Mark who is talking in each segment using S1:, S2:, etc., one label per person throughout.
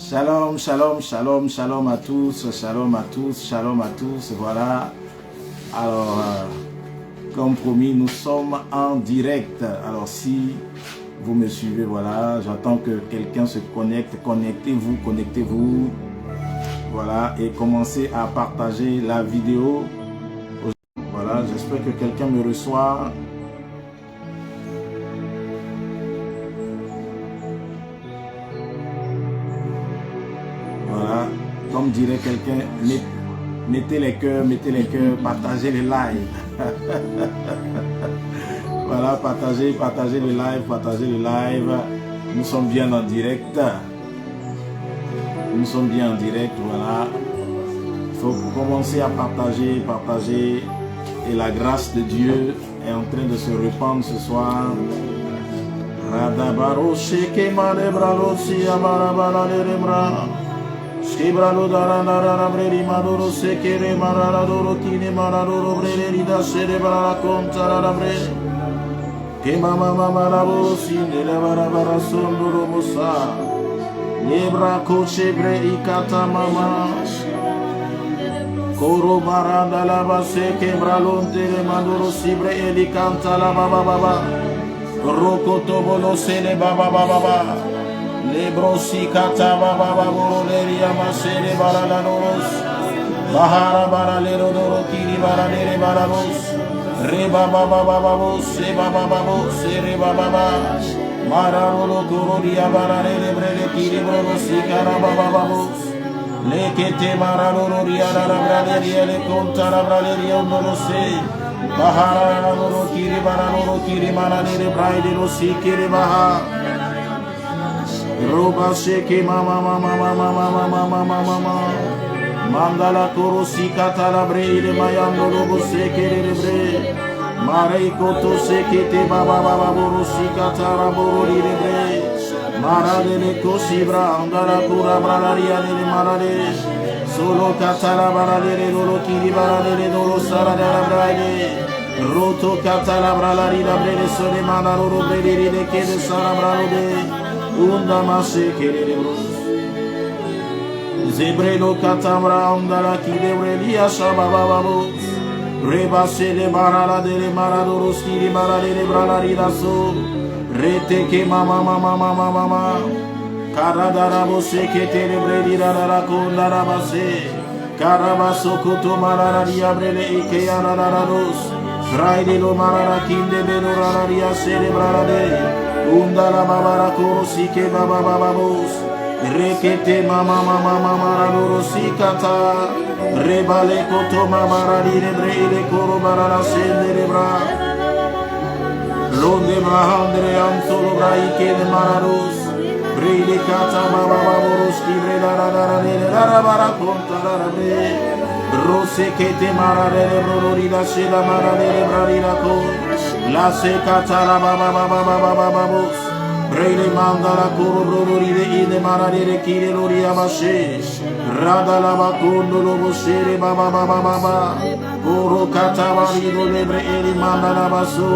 S1: Shalom, shalom, shalom, shalom à tous, shalom à tous, shalom à tous. Voilà. Alors, comme promis, nous sommes en direct. Alors, si vous me suivez, voilà, j'attends que quelqu'un se connecte. Connectez-vous, connectez-vous. Voilà, et commencez à partager la vidéo. Voilà, j'espère que quelqu'un me reçoit. Voilà, comme dirait quelqu'un, mettez les cœurs, partagez les lives. Voilà, partagez le live, Nous sommes bien en direct. Nous sommes bien en direct, voilà. Il faut commencer à partager. Et la grâce de Dieu est en train de se répandre ce soir. Radabaro sheke madebralo si amarabala leremra. Shibralo darandara breri madoro sekere maraladoro kine maradoro breri da cerebra conta la breri. Que mama marabo sinde la barabara sondoro musa. Nebra coche brei kata mama. Koro baranda la base que bralonte le madoro sibre eli canta la baba baba. Rokoto bolo se le baba baba. Lebrosi kata baba baba leria masere baralanos. Bahara baralero doro kiri baralere barabos. Re baba baba babo se baba babo se re baba baba. Mararolo koro dia baralere brele kiri brosi kara baba babos. Lekete mararolo dia la braleria le conta la braleria no lo sé. Bahara loro kiri maralere braide lo si kiri baha. Roba sheke mama mandala koro sikata la breile mayando lobo seke bre marei koto seke te baba boro sikata la boro bre marade le kosibra andala kura bralaria le marade solo katala barale loro kiri barale loro sara la braide roto katala bralari la brele sole mandalo ro brele le kede sara bralode Unda mase kerebros Zebrelo katamra ondala kiderelia shabababos Reba se de barala de le maradoros kiri marale de bralari da so Rete ke mama Karadara se ke terebreli la konda rabase Karabaso koto marara diabrele ike anarados Fraide lo marara kinde belo rararia cerebralade Unda la babara korosi ke baba babos rekete mama marano sikata rebale koto mama rire brele koro barara sendere bra londe mahandre antoro brai ke de mararos brele kata baba babos ki brela rara bara konta rara bre rose kete marare brori la shela marare brari la ko la secata la baba babos Brele mandala koro brori de ide marare kire lori abashe rada la bakondo lobo shere baba koro katabari do lebre eri mandala baso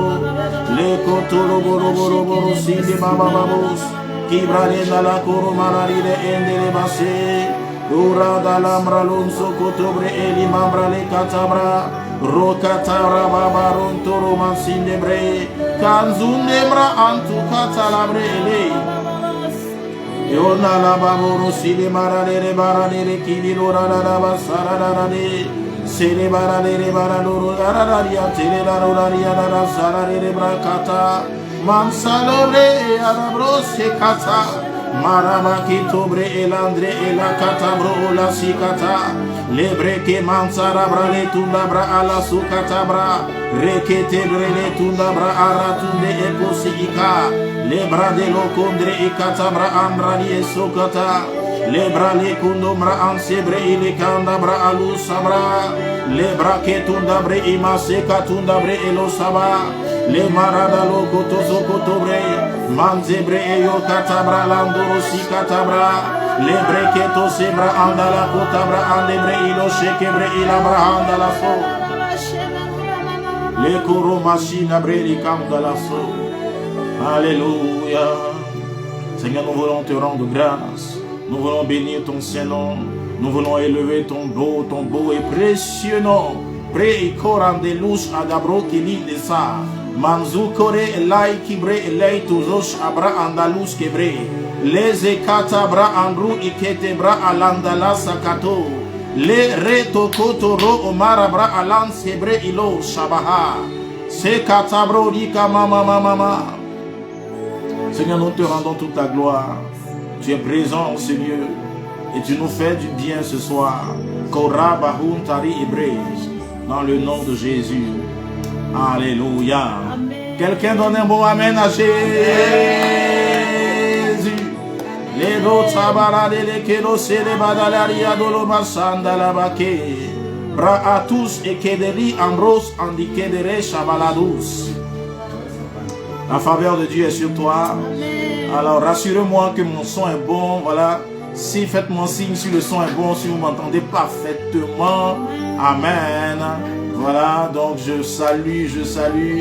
S1: le kotolo boro sinde baba babos kibrale la koro marare de endele base ura dalam ralonso kotobre eri mambrale katabra Rokatara babaron toro mansinde bre kanzundebra antu katalabre ele yona la baboro sile marare barane kili lora la basara de sele barane barano araria tele la roria la sarare brakata mansalore arabro se kata Marama kitobre elandre ela katabro la sikata lebre ke mansara brale tundabra ala sukatabra rekete brele tundabra aratunde ekosika lebra de lo kondre ikatabra ambrani esokata lebra le kundomra ansebre ile kandabra alu sabra lebra ke tundabre imaseka tundabre elo saba le marada lo kotozo kotobre manzebre eyo katabra landoro si katabra lebre keto sebra andala kotabra andebre ilo shekebre ilabra andala so le koro machina breli kandala so alléluia Seigneur, nous voulons te rendre grâce Nous voulons bénir ton Saint-Nom. Nous voulons élever ton beau et précieux nom. Pré-Corandelus Adabro Kili de sa. Manzu Kore Elai Kibre Elei Tuzos Abra Andalus Kebre. Les Ekatabra Andru Iketebra Alandala Sakato. Les Retokotoro Omarabra Alan Sebre Ilo Shabaha. Se Katabro Rika Mama Mama. Seigneur, nous te rendons toute la gloire. Tu es présent, Seigneur, et tu nous fais du bien ce soir. Kora Bahun Tari Hébré, dans le nom de Jésus. Alléluia. Quelqu'un donne un bon amen à Jésus. Les autres sabarades, les kélos, les badalaria, doloma, sandalabake. Bra à tous et kederi, ambros, andikedere, chabaladous. La faveur de Dieu est sur toi. Alors rassurez-moi que mon son est bon. Voilà. Si faites-moi signe si le son est bon, si vous m'entendez parfaitement. Amen. Voilà, donc je salue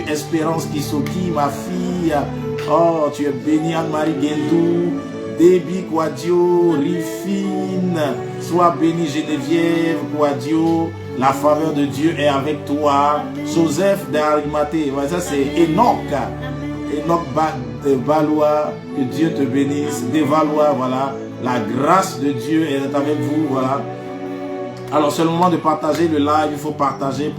S1: Espérance Kisoki, ma fille. Oh, tu es bénie, Anne-Marie Gendou, Déby Kouadio, Rifine. Sois bénie, Geneviève Kouadio. La faveur de Dieu est avec toi. Joseph d'Arimathée. Voilà, ça c'est Enoch. Enoch Valois, que Dieu te bénisse. Des Valois, voilà. La grâce de Dieu est avec vous, voilà. Alors c'est le moment de partager le live. Il faut partager.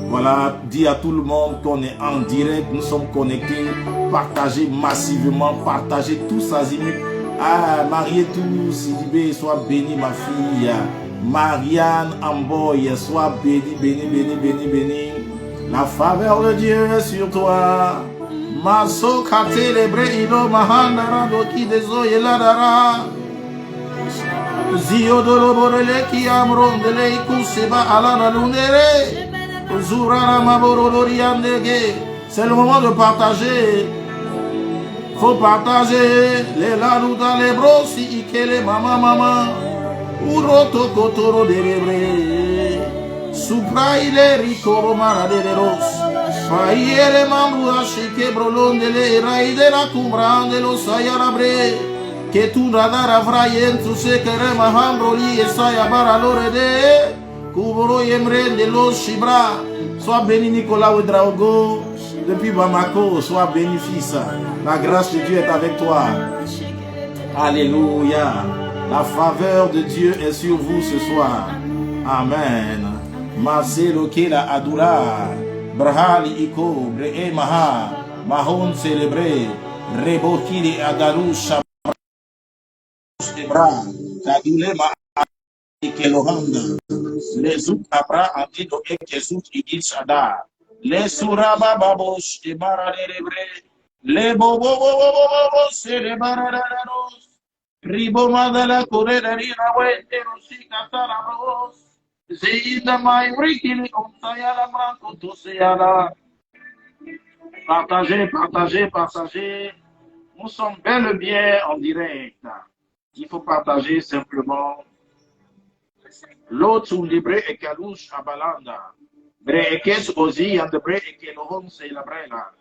S1: Voilà, dis à tout le monde qu'on est en direct, nous sommes connectés. Partagez massivement, partagez tous azimuts. Ah, mariez tous, Sidibé, sois béni ma fille. Marianne Amboy, sois béni. La faveur de Dieu est sur toi. Maso katelebre ilo mahandara doki dezo yeladara. Zio doloborele ki amrondele ikuseba alana lunere. Zurana maboroloriandege. C'est le moment de partager. Faut partager. Les lalouda les brosi ikele mama. Uroto kotoro derebre. Supra ile rikoro maraderos. Faiele mambrua shike brolondele raide la cumbrande lo sayarabre. Que tu radara vrayen tu se kere mahambroli e sayabara lorede. Kuboro yemrende lo shibra. Sois béni Nicolas Ouedraogo. Depuis Bamako, sois béni fils. La grâce de Dieu est avec toi. Alléluia. La faveur de Dieu est sur vous ce soir. Amen. Marcelo Kela Adula. Brahali Iko, Bre Maha, Mahon célébré, Rebokili Agalou Shabra, Kadule Maha, Ikelohanda, les Zouk Abra, Antido Ekezouk, Igil Shada, les Suraba Babos, et Baradebre, les Bobo, c'est les Baradaros, Ribo Madala, Correrina, Wente, Rosi, Catarabros. Partagez. Nous sommes bel et bien en direct. Il faut partager simplement. L'autre sous libre et calouche à balanda. Breekes ozi and bre et que l'on se la brela.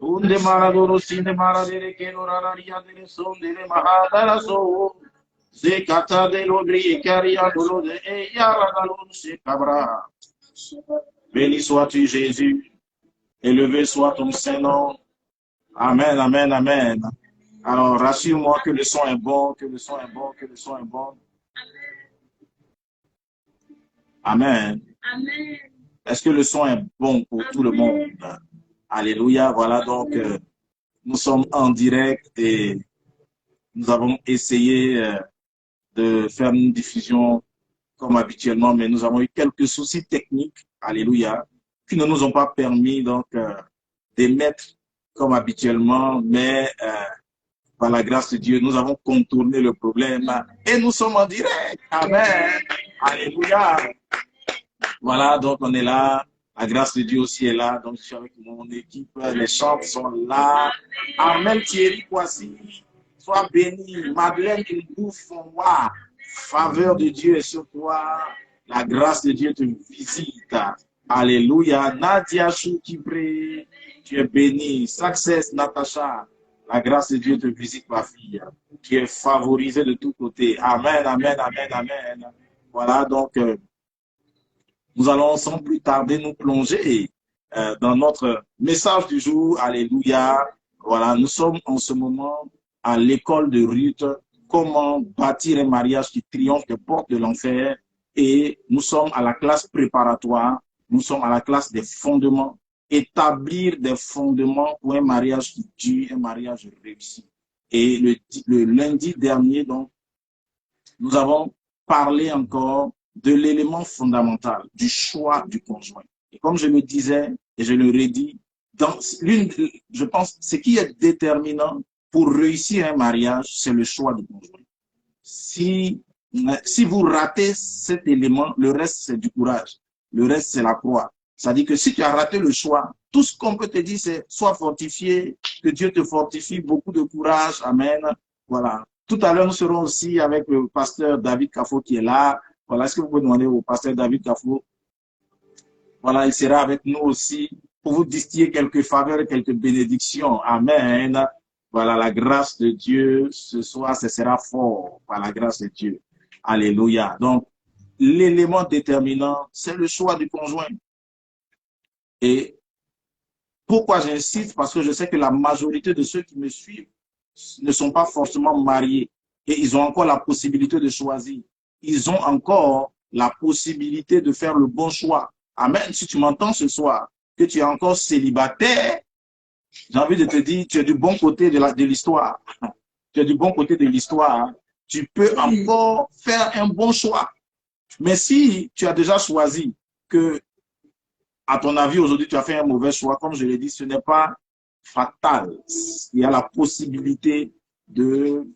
S1: Unde maradoro sine maradere que l'oraria de son de mahadara so. Zekata de l'obri et caria dolo de Yaradalon se cabra. Béni sois-tu, Jésus. Élevé soit ton Saint-Nom. Amen. Alors, rassure-moi que le son est bon, Amen. Est-ce que le son est bon pour tout le monde? Alléluia. Voilà, donc, nous sommes en direct et nous avons essayé de faire une diffusion comme habituellement, mais nous avons eu quelques soucis techniques, alléluia, qui ne nous ont pas permis donc d'émettre comme habituellement, mais par la grâce de Dieu, nous avons contourné le problème et nous sommes en direct. Amen. Alléluia. Voilà, donc on est là. La grâce de Dieu aussi est là. Donc je suis avec mon équipe. Les chants sont là. Amen Thierry Kwasi. Sois béni. Madeleine Ngoufonwa. Faveur de Dieu est sur toi. La grâce de Dieu te visite. Alléluia. Nadia Choukibré. Tu es béni. Success Natacha. La grâce de Dieu te visite, ma fille. Tu es favorisée de tous côtés. Amen, amen, amen, amen. Voilà, donc, nous allons sans plus tarder nous plonger dans notre message du jour. Alléluia. Voilà, nous sommes en ce moment à l'école de Ruth. Comment bâtir un mariage qui triomphe des portes de l'enfer. Et nous sommes à la classe préparatoire. Nous sommes à la classe des fondements. Établir des fondements pour un mariage qui dure, un mariage réussi. Et le lundi dernier, donc, nous avons parlé encore de l'élément fondamental, du choix du conjoint. Et comme je le disais, et je le redis, je pense, ce qui est déterminant pour réussir un mariage, c'est le choix du conjoint. Si vous ratez cet élément, le reste, c'est du courage. Le reste, c'est la croix. C'est-à-dire que si tu as raté le choix, tout ce qu'on peut te dire, c'est sois fortifié, que Dieu te fortifie, beaucoup de courage, amen. Voilà. Tout à l'heure, nous serons aussi avec le pasteur David Kafo qui est là. Voilà, est-ce que vous pouvez demander au pasteur David Kafo? Voilà, il sera avec nous aussi pour vous distiller quelques faveurs et quelques bénédictions. Amen. Voilà, la grâce de Dieu, ce soir, ce sera fort par la grâce de Dieu. Alléluia. Donc, l'élément déterminant, c'est le choix du conjoint. Et pourquoi j'insiste? Parce que je sais que la majorité de ceux qui me suivent ne sont pas forcément mariés et ils ont encore la possibilité de choisir. Ils ont encore la possibilité de faire le bon choix. Amen. Si tu m'entends ce soir, que tu es encore célibataire, j'ai envie de te dire, tu es du bon côté de l'histoire. Tu es du bon côté de l'histoire. Tu peux encore faire un bon choix. Mais si tu as déjà choisi que, à ton avis, aujourd'hui, tu as fait un mauvais choix, comme je l'ai dit, ce n'est pas fatal. Il y a la possibilité de,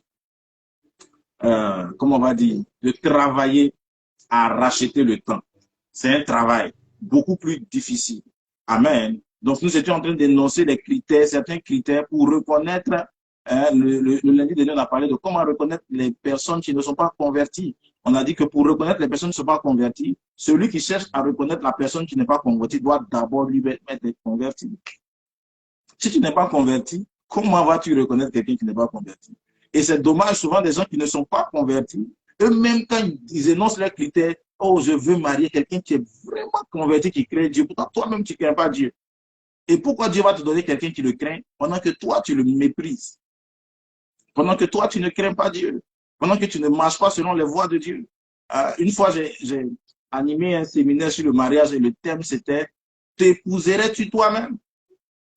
S1: comment on va dire, de travailler à racheter le temps. C'est un travail beaucoup plus difficile. Amen. Donc, nous étions en train d'énoncer des critères, certains critères pour reconnaître, le lundi dernier, on a parlé de comment reconnaître les personnes qui ne sont pas converties. On a dit que pour reconnaître les personnes qui ne sont pas converties, celui qui cherche à reconnaître la personne qui n'est pas convertie doit d'abord lui être converti. Si tu n'es pas converti, comment vas-tu reconnaître quelqu'un qui n'est pas converti? Et c'est dommage, souvent des gens qui ne sont pas convertis, eux-mêmes quand ils énoncent leurs critères, oh, je veux marier quelqu'un qui est vraiment converti, qui craint Dieu. Pourtant, toi-même, tu ne crains pas Dieu. Et pourquoi Dieu va te donner quelqu'un qui le craint pendant que toi, tu le méprises? Pendant que toi, tu ne crains pas Dieu? Pendant que tu ne marches pas selon les voies de Dieu? Une fois, j'ai animé un séminaire sur le mariage et le thème, c'était « T'épouserais-tu toi-même »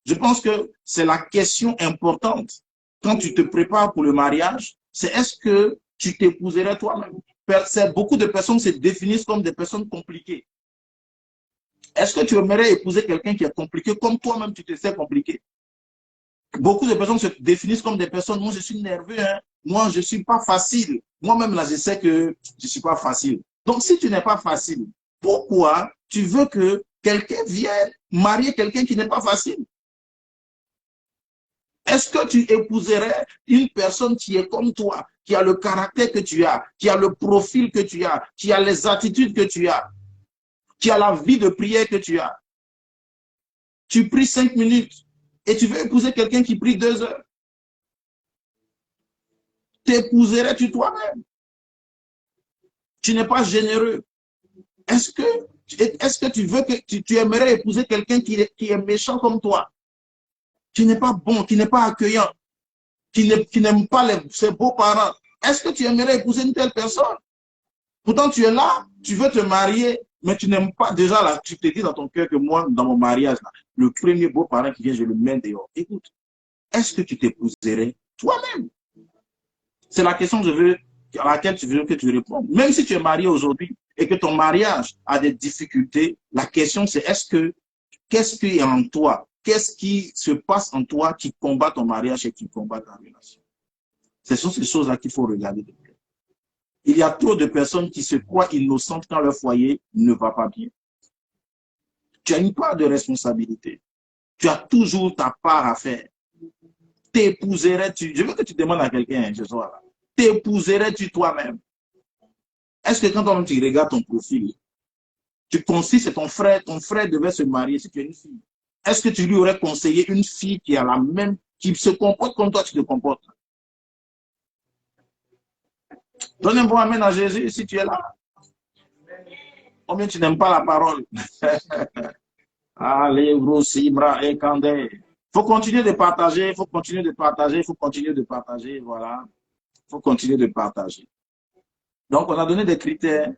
S1: Je pense que c'est la question importante. Quand tu te prépares pour le mariage, c'est est-ce que tu t'épouserais toi-même? Beaucoup de personnes se définissent comme des personnes compliquées. Est-ce que tu aimerais épouser quelqu'un qui est compliqué comme toi-même tu te sais compliqué? Beaucoup de personnes se définissent comme des personnes, moi je suis nerveux, hein? Moi je ne suis pas facile. Moi-même là je sais que je ne suis pas facile. Donc si tu n'es pas facile, pourquoi tu veux que quelqu'un vienne marier quelqu'un qui n'est pas facile? Est-ce que tu épouserais une personne qui est comme toi, qui a le caractère que tu as, qui a le profil que tu as, qui a les attitudes que tu as, qui a la vie de prière que tu as? Tu pries 5 minutes et tu veux épouser quelqu'un qui prie 2 heures. T'épouserais-tu toi-même? Tu n'es pas généreux. Est-ce que tu veux que tu aimerais épouser quelqu'un qui est méchant comme toi, qui n'est pas bon, qui n'est pas accueillant, qui n'aime pas ses beaux-parents? Est-ce que tu aimerais épouser une telle personne? Pourtant, tu es là, tu veux te marier, mais tu n'aimes pas déjà là. Tu te dis dans ton cœur que moi, dans mon mariage, là, le premier beau-parent qui vient, je le mets dehors. Écoute, est-ce que tu t'épouserais toi-même? C'est la question à laquelle tu veux que tu répondes. Même si tu es marié aujourd'hui et que ton mariage a des difficultés, la question c'est qu'est-ce qui est en toi? Qu'est-ce qui se passe en toi qui combat ton mariage et qui combat ta relation? Ce sont ces choses-là qu'il faut regarder de près. Il y a trop de personnes qui se croient innocentes quand leur foyer ne va pas bien. Tu as une part de responsabilité. Tu as toujours ta part à faire. T'épouserais-tu? Je veux que tu demandes à quelqu'un ce soir-là. T'épouserais-tu toi-même? Est-ce que quand toi-même tu regardes ton profil, tu considères que ton frère devait se marier si tu es une fille? Est-ce que tu lui aurais conseillé une fille qui a la même qui se comportent comme toi tu te comportes. Donne un bon amen à Jésus si tu es là. Combien tu n'aimes pas la parole? Allez, Roussi, Bra et Kandé. Il faut continuer de partager, il faut continuer de partager, il faut continuer de partager, voilà. Il faut continuer de partager. Donc, on a donné des critères,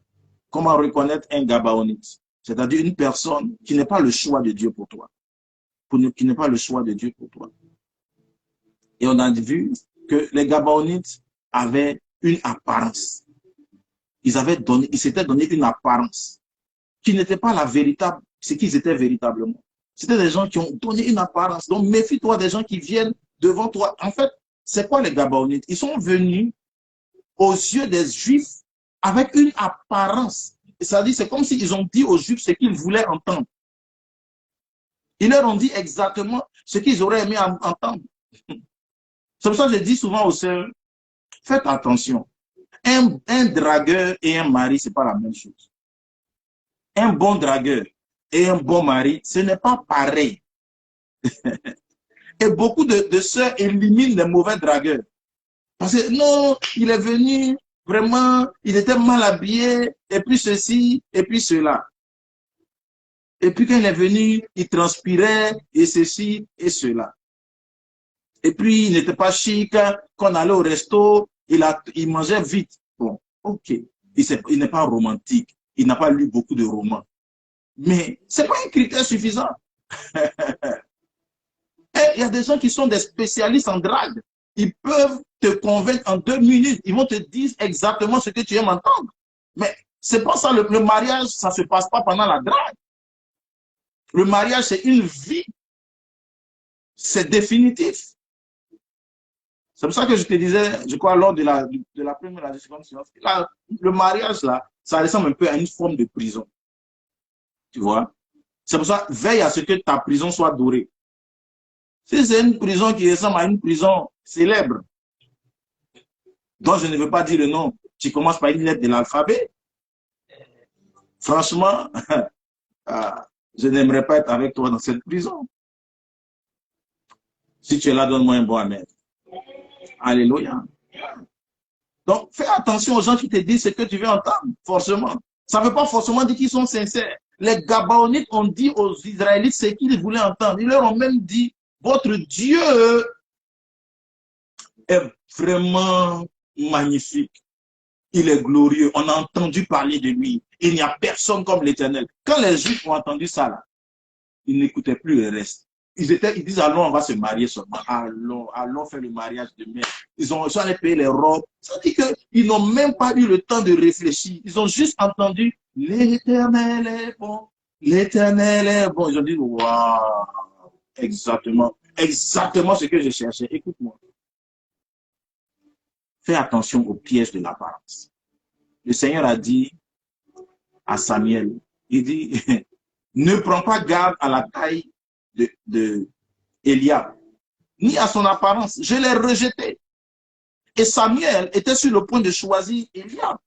S1: comment reconnaître un Gabaonite. C'est-à-dire une personne qui n'est pas le choix de Dieu pour toi. Qui n'est pas le choix de Dieu pour toi. Et on a vu que les Gabaonites avaient une apparence. Ils s'étaient donné une apparence qui n'était pas la véritable, ce qu'ils étaient véritablement. C'était des gens qui ont donné une apparence. Donc, méfie-toi des gens qui viennent devant toi. En fait, c'est quoi les Gabaonites? Ils sont venus aux yeux des Juifs avec une apparence. C'est-à-dire, c'est comme s'ils ont dit aux Juifs ce qu'ils voulaient entendre. Ils leur ont dit exactement ce qu'ils auraient aimé entendre. C'est pour ça que je dis souvent aux sœurs, faites attention. Un dragueur et un mari, ce n'est pas la même chose. Un bon dragueur et un bon mari, ce n'est pas pareil. Et beaucoup de sœurs éliminent les mauvais dragueurs. Parce que non, il est venu, vraiment, il était mal habillé, et puis ceci, et puis cela. Et puis quand il est venu, il transpirait, et ceci, et cela. Et puis il n'était pas chic, quand on allait au resto, il mangeait vite. Bon, ok, il n'est pas romantique, il n'a pas lu beaucoup de romans. Mais ce n'est pas un critère suffisant. Il y a des gens qui sont des spécialistes en drague. Ils peuvent te convaincre en 2 minutes. Ils vont te dire exactement ce que tu aimes entendre. Mais c'est pas ça, le mariage, ça ne se passe pas pendant la drague. Le mariage, c'est une vie. C'est définitif. C'est pour ça que je te disais, je crois, lors de la première et la seconde séance, le mariage, là, ça ressemble un peu à une forme de prison. Tu vois? C'est pour ça, veille à ce que ta prison soit dorée. Si c'est une prison qui ressemble à une prison célèbre, dont je ne veux pas dire le nom, tu commences par une lettre de l'alphabet, franchement, je n'aimerais pas être avec toi dans cette prison. Si tu es là, donne-moi un bon amen. Alléluia. Donc, fais attention aux gens qui te disent ce que tu veux entendre, forcément. Ça ne veut pas forcément dire qu'ils sont sincères. Les Gabaonites ont dit aux Israélites ce qu'ils voulaient entendre. Ils leur ont même dit, votre Dieu est vraiment magnifique. Il est glorieux. On a entendu parler de lui. Il n'y a personne comme l'Éternel. Quand les Juifs ont entendu ça, là, ils n'écoutaient plus le reste. Ils disent, allons, on va se marier seulement. Allons faire le mariage de merde. Ils ont allé payer les robes. Ça dit qu'ils n'ont même pas eu le temps de réfléchir. Ils ont juste entendu, l'Éternel est bon. L'Éternel est bon. Ils ont dit, waouh, exactement ce que je cherchais. Écoute-moi. Fais attention aux pièges de l'apparence. Le Seigneur a dit à Samuel, il dit, ne prends pas garde à la taille de Eliab, ni à son apparence. Je l'ai rejeté. Et Samuel était sur le point de choisir Eliab.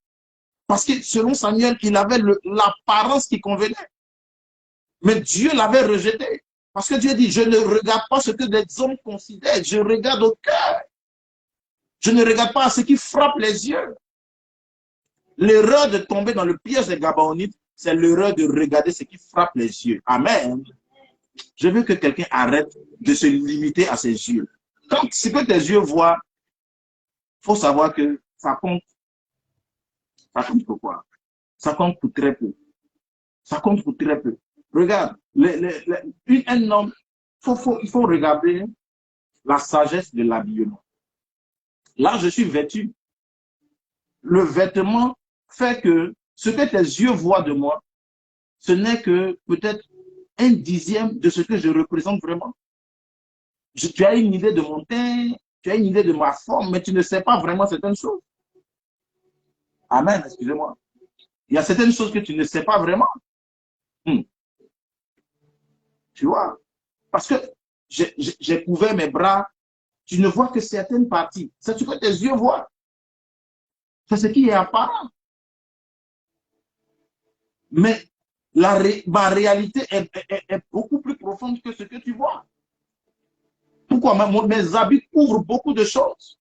S1: Parce que selon Samuel, il avait l'apparence qui convenait. Mais Dieu l'avait rejeté. Parce que Dieu dit, je ne regarde pas ce que les hommes considèrent, je regarde au cœur. Je ne regarde pas ce qui frappe les yeux. L'erreur de tomber dans le piège des Gabaonites, c'est l'erreur de regarder ce qui frappe les yeux. Amen. Je veux que quelqu'un arrête de se limiter à ses yeux. Quand ce que tes yeux voient, il faut savoir que ça compte. Ça compte pour quoi? Ça compte pour très peu. Ça compte pour très peu. Regarde, un homme, il faut regarder la sagesse de l'habillement. Là, je suis vêtu. Le vêtement fait que ce que tes yeux voient de moi, ce n'est que peut-être 1/10 de ce que je représente vraiment. Tu as une idée de mon teint, tu as une idée de ma forme, mais tu ne sais pas vraiment certaines choses. Amen, excusez-moi. Il y a certaines choses que tu ne sais pas vraiment. Tu vois? Parce que j'ai couvert mes bras, tu ne vois que certaines parties. C'est ce que tes yeux voient. C'est ce qui est apparent. Mais ma réalité est beaucoup plus profonde que ce que tu vois. Pourquoi? Mes habits couvrent beaucoup de choses.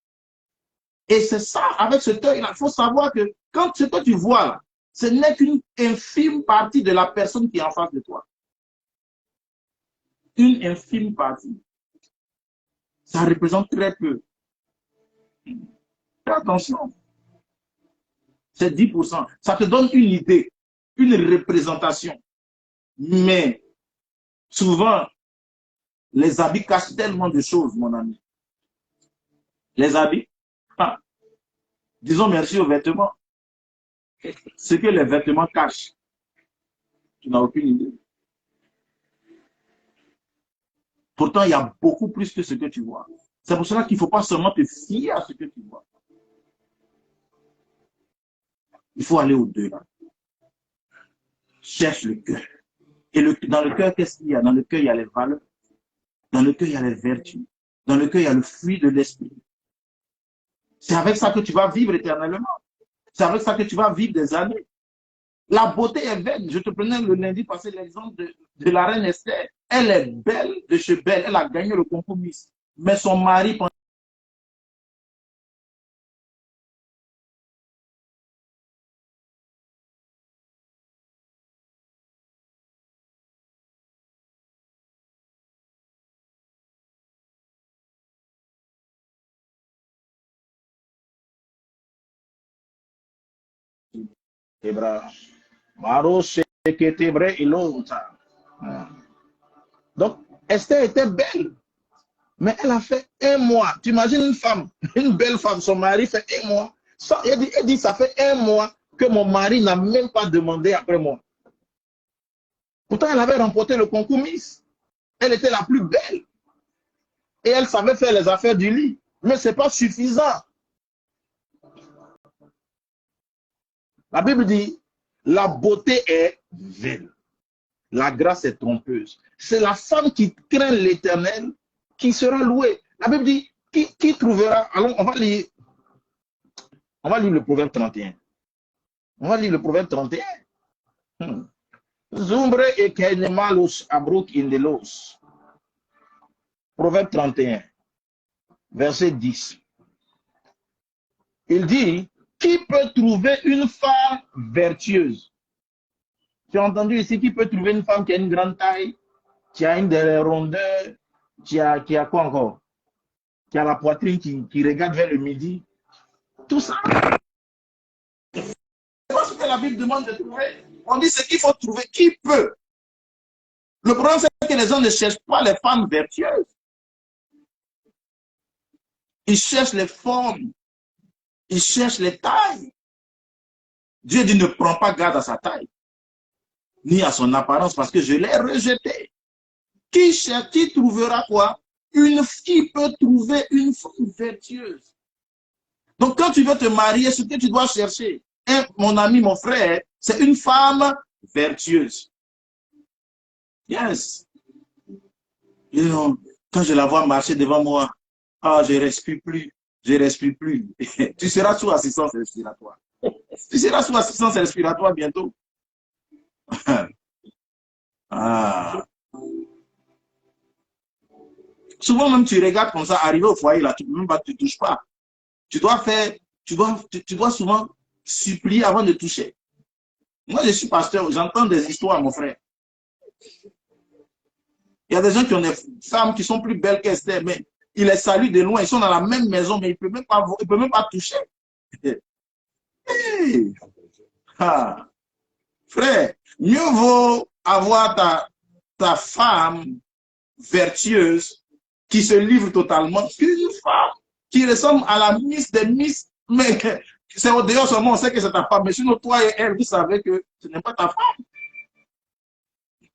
S1: Et c'est ça, avec cet œil-là, il faut savoir que quand ce que tu vois là, ce n'est qu'une infime partie de la personne qui est en face de toi. Une infime partie. Ça représente très peu. Fais attention. C'est 10%. Ça te donne une idée, une représentation. Mais souvent, les habits cachent tellement de choses, mon ami. Les habits, ah, disons merci aux vêtements. Ce que les vêtements cachent, tu n'as aucune idée. Pourtant, il y a beaucoup plus que ce que tu vois. C'est pour cela qu'il ne faut pas seulement te fier à ce que tu vois. Il faut aller au-delà. Cherche le cœur. Et dans le cœur, qu'est-ce qu'il y a? Dans le cœur, il y a les valeurs. Dans le cœur, il y a les vertus. Dans le cœur, il y a le fruit de l'esprit. C'est avec ça que tu vas vivre éternellement. C'est avec ça que tu vas vivre des années. La beauté est vaine. Je te prenais le lundi passé l'exemple de la reine Esther. Elle est belle de chez belle. Elle a gagné le concours Miss. Mais son mari, donc, Esther était belle. Mais elle a fait 1 mois. Tu imagines une femme, une belle femme, son mari fait 1 mois. Elle dit, ça fait 1 mois que mon mari n'a même pas demandé après moi. Pourtant, elle avait remporté le concours Miss. Elle était la plus belle. Et elle savait faire les affaires du lit. Mais ce n'est pas suffisant. La Bible dit, la beauté est vaine. La grâce est trompeuse. C'est la femme qui craint l'Éternel qui sera louée. La Bible dit, qui trouvera... Allons, on va lire le proverbe 31. On va lire le proverbe 31. Zumbre et kenemalos abruk indelos. Proverbe 31, verset 10. Il dit, qui peut trouver une femme vertueuse? Tu as entendu ici, qui peut trouver une femme qui a une grande taille, qui a une des rondeurs, qui a quoi encore? Qui a la poitrine qui regarde vers le midi. Tout ça. C'est pas ce que la Bible demande de trouver. On dit ce qu'il faut trouver. Qui peut? Le problème, c'est que les gens ne cherchent pas les femmes vertueuses. Ils cherchent les formes. Ils cherchent les tailles. Dieu dit ne prends pas garde à sa taille, ni à son apparence, parce que je l'ai rejeté. Qui trouvera quoi? Qui peut trouver une femme vertueuse? Donc, quand tu veux te marier, ce que tu dois chercher, mon ami, mon frère, c'est une femme vertueuse. Yes. You know, quand je la vois marcher devant moi, ah, je ne respire plus. Je ne respire plus. Tu seras sous assistance respiratoire. Tu seras sous assistance respiratoire bientôt. Ah. Souvent même tu regardes comme ça, arriver au foyer là, tu ne touches pas. Tu dois souvent supplier avant de toucher. Moi je suis pasteur, j'entends des histoires mon frère. Il y a des gens qui ont des femmes qui sont plus belles qu'Esther, mais ils les saluent de loin, ils sont dans la même maison, mais ils ne peuvent même pas toucher. Hey. Ah. Frère, mieux vaut avoir ta femme vertueuse qui se livre totalement qu'une femme qui ressemble à la Miss des Miss, mais c'est au dehors seulement, on sait que c'est ta femme, mais sinon toi et elle, vous savez que ce n'est pas ta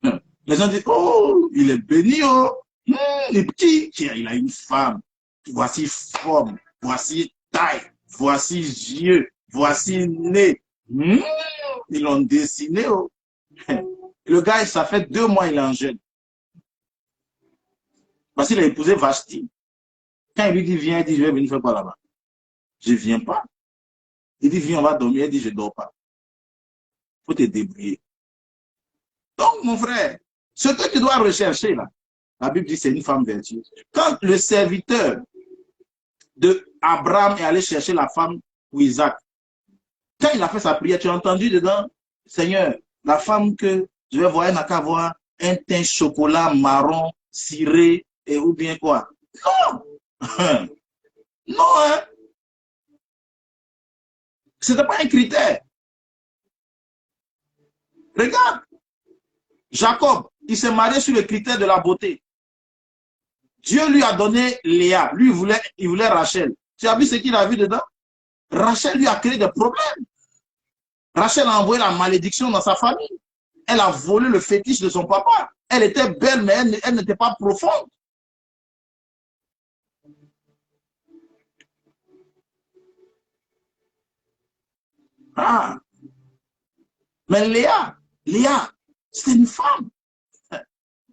S1: femme. Les gens disent, oh, il est béni, oh, il est petit, il a une femme, voici forme, voici taille, voici yeux, voici nez. Ils l'ont dessiné. Oh. Le gars, ça fait 2 mois, il est en jeûne. Parce qu'il a épousé Vashti. Quand il lui dit, viens, il dit, je vais venir faire quoi là-bas? Je ne viens pas. Il dit, viens, on va dormir. Il dit, je ne dors pas. Il faut te débrouiller. Donc, mon frère, ce que tu dois rechercher là, La Bible dit que c'est une femme vertueuse. Quand le serviteur de Abraham est allé chercher la femme pour Isaac, quand il a fait sa prière, tu as entendu dedans, Seigneur, la femme que je vais voir, elle n'a qu'à avoir un teint chocolat marron, ciré, et ou bien quoi. Non! Non, hein? Ce n'était pas un critère. Regarde, Jacob, il s'est marié sur le critère de la beauté. Dieu lui a donné Léa. Lui, il voulait Rachel. Tu as vu ce qu'il a vu dedans? Rachel lui a créé des problèmes. Rachel a envoyé la malédiction dans sa famille. Elle a volé le fétiche de son papa. Elle était belle, mais elle n'était pas profonde. Ah. Mais Léa, c'est une femme.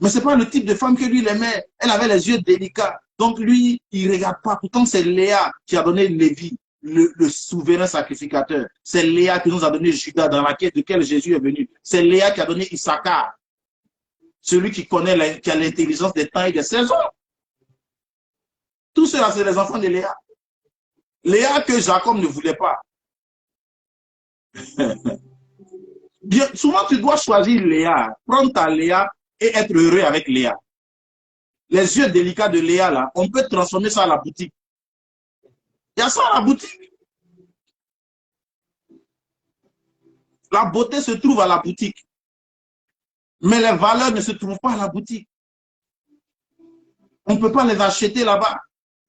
S1: Mais ce n'est pas le type de femme que lui il aimait. Elle avait les yeux délicats. Donc lui, il ne regarde pas. Pourtant, c'est Léa qui a donné Lévi, le souverain sacrificateur. C'est Léa qui nous a donné Judas, dans laquelle Jésus est venu. C'est Léa qui a donné Issachar, celui qui connaît, qui a l'intelligence des temps et des saisons. Tout cela, c'est les enfants de Léa. Léa que Jacob ne voulait pas. Bien, souvent, tu dois choisir Léa. Prendre ta Léa et être heureux avec Léa. Les yeux délicats de Léa, là, on peut transformer ça à la boutique. Il y a ça à la boutique. La beauté se trouve à la boutique. Mais les valeurs ne se trouvent pas à la boutique. On ne peut pas les acheter là-bas.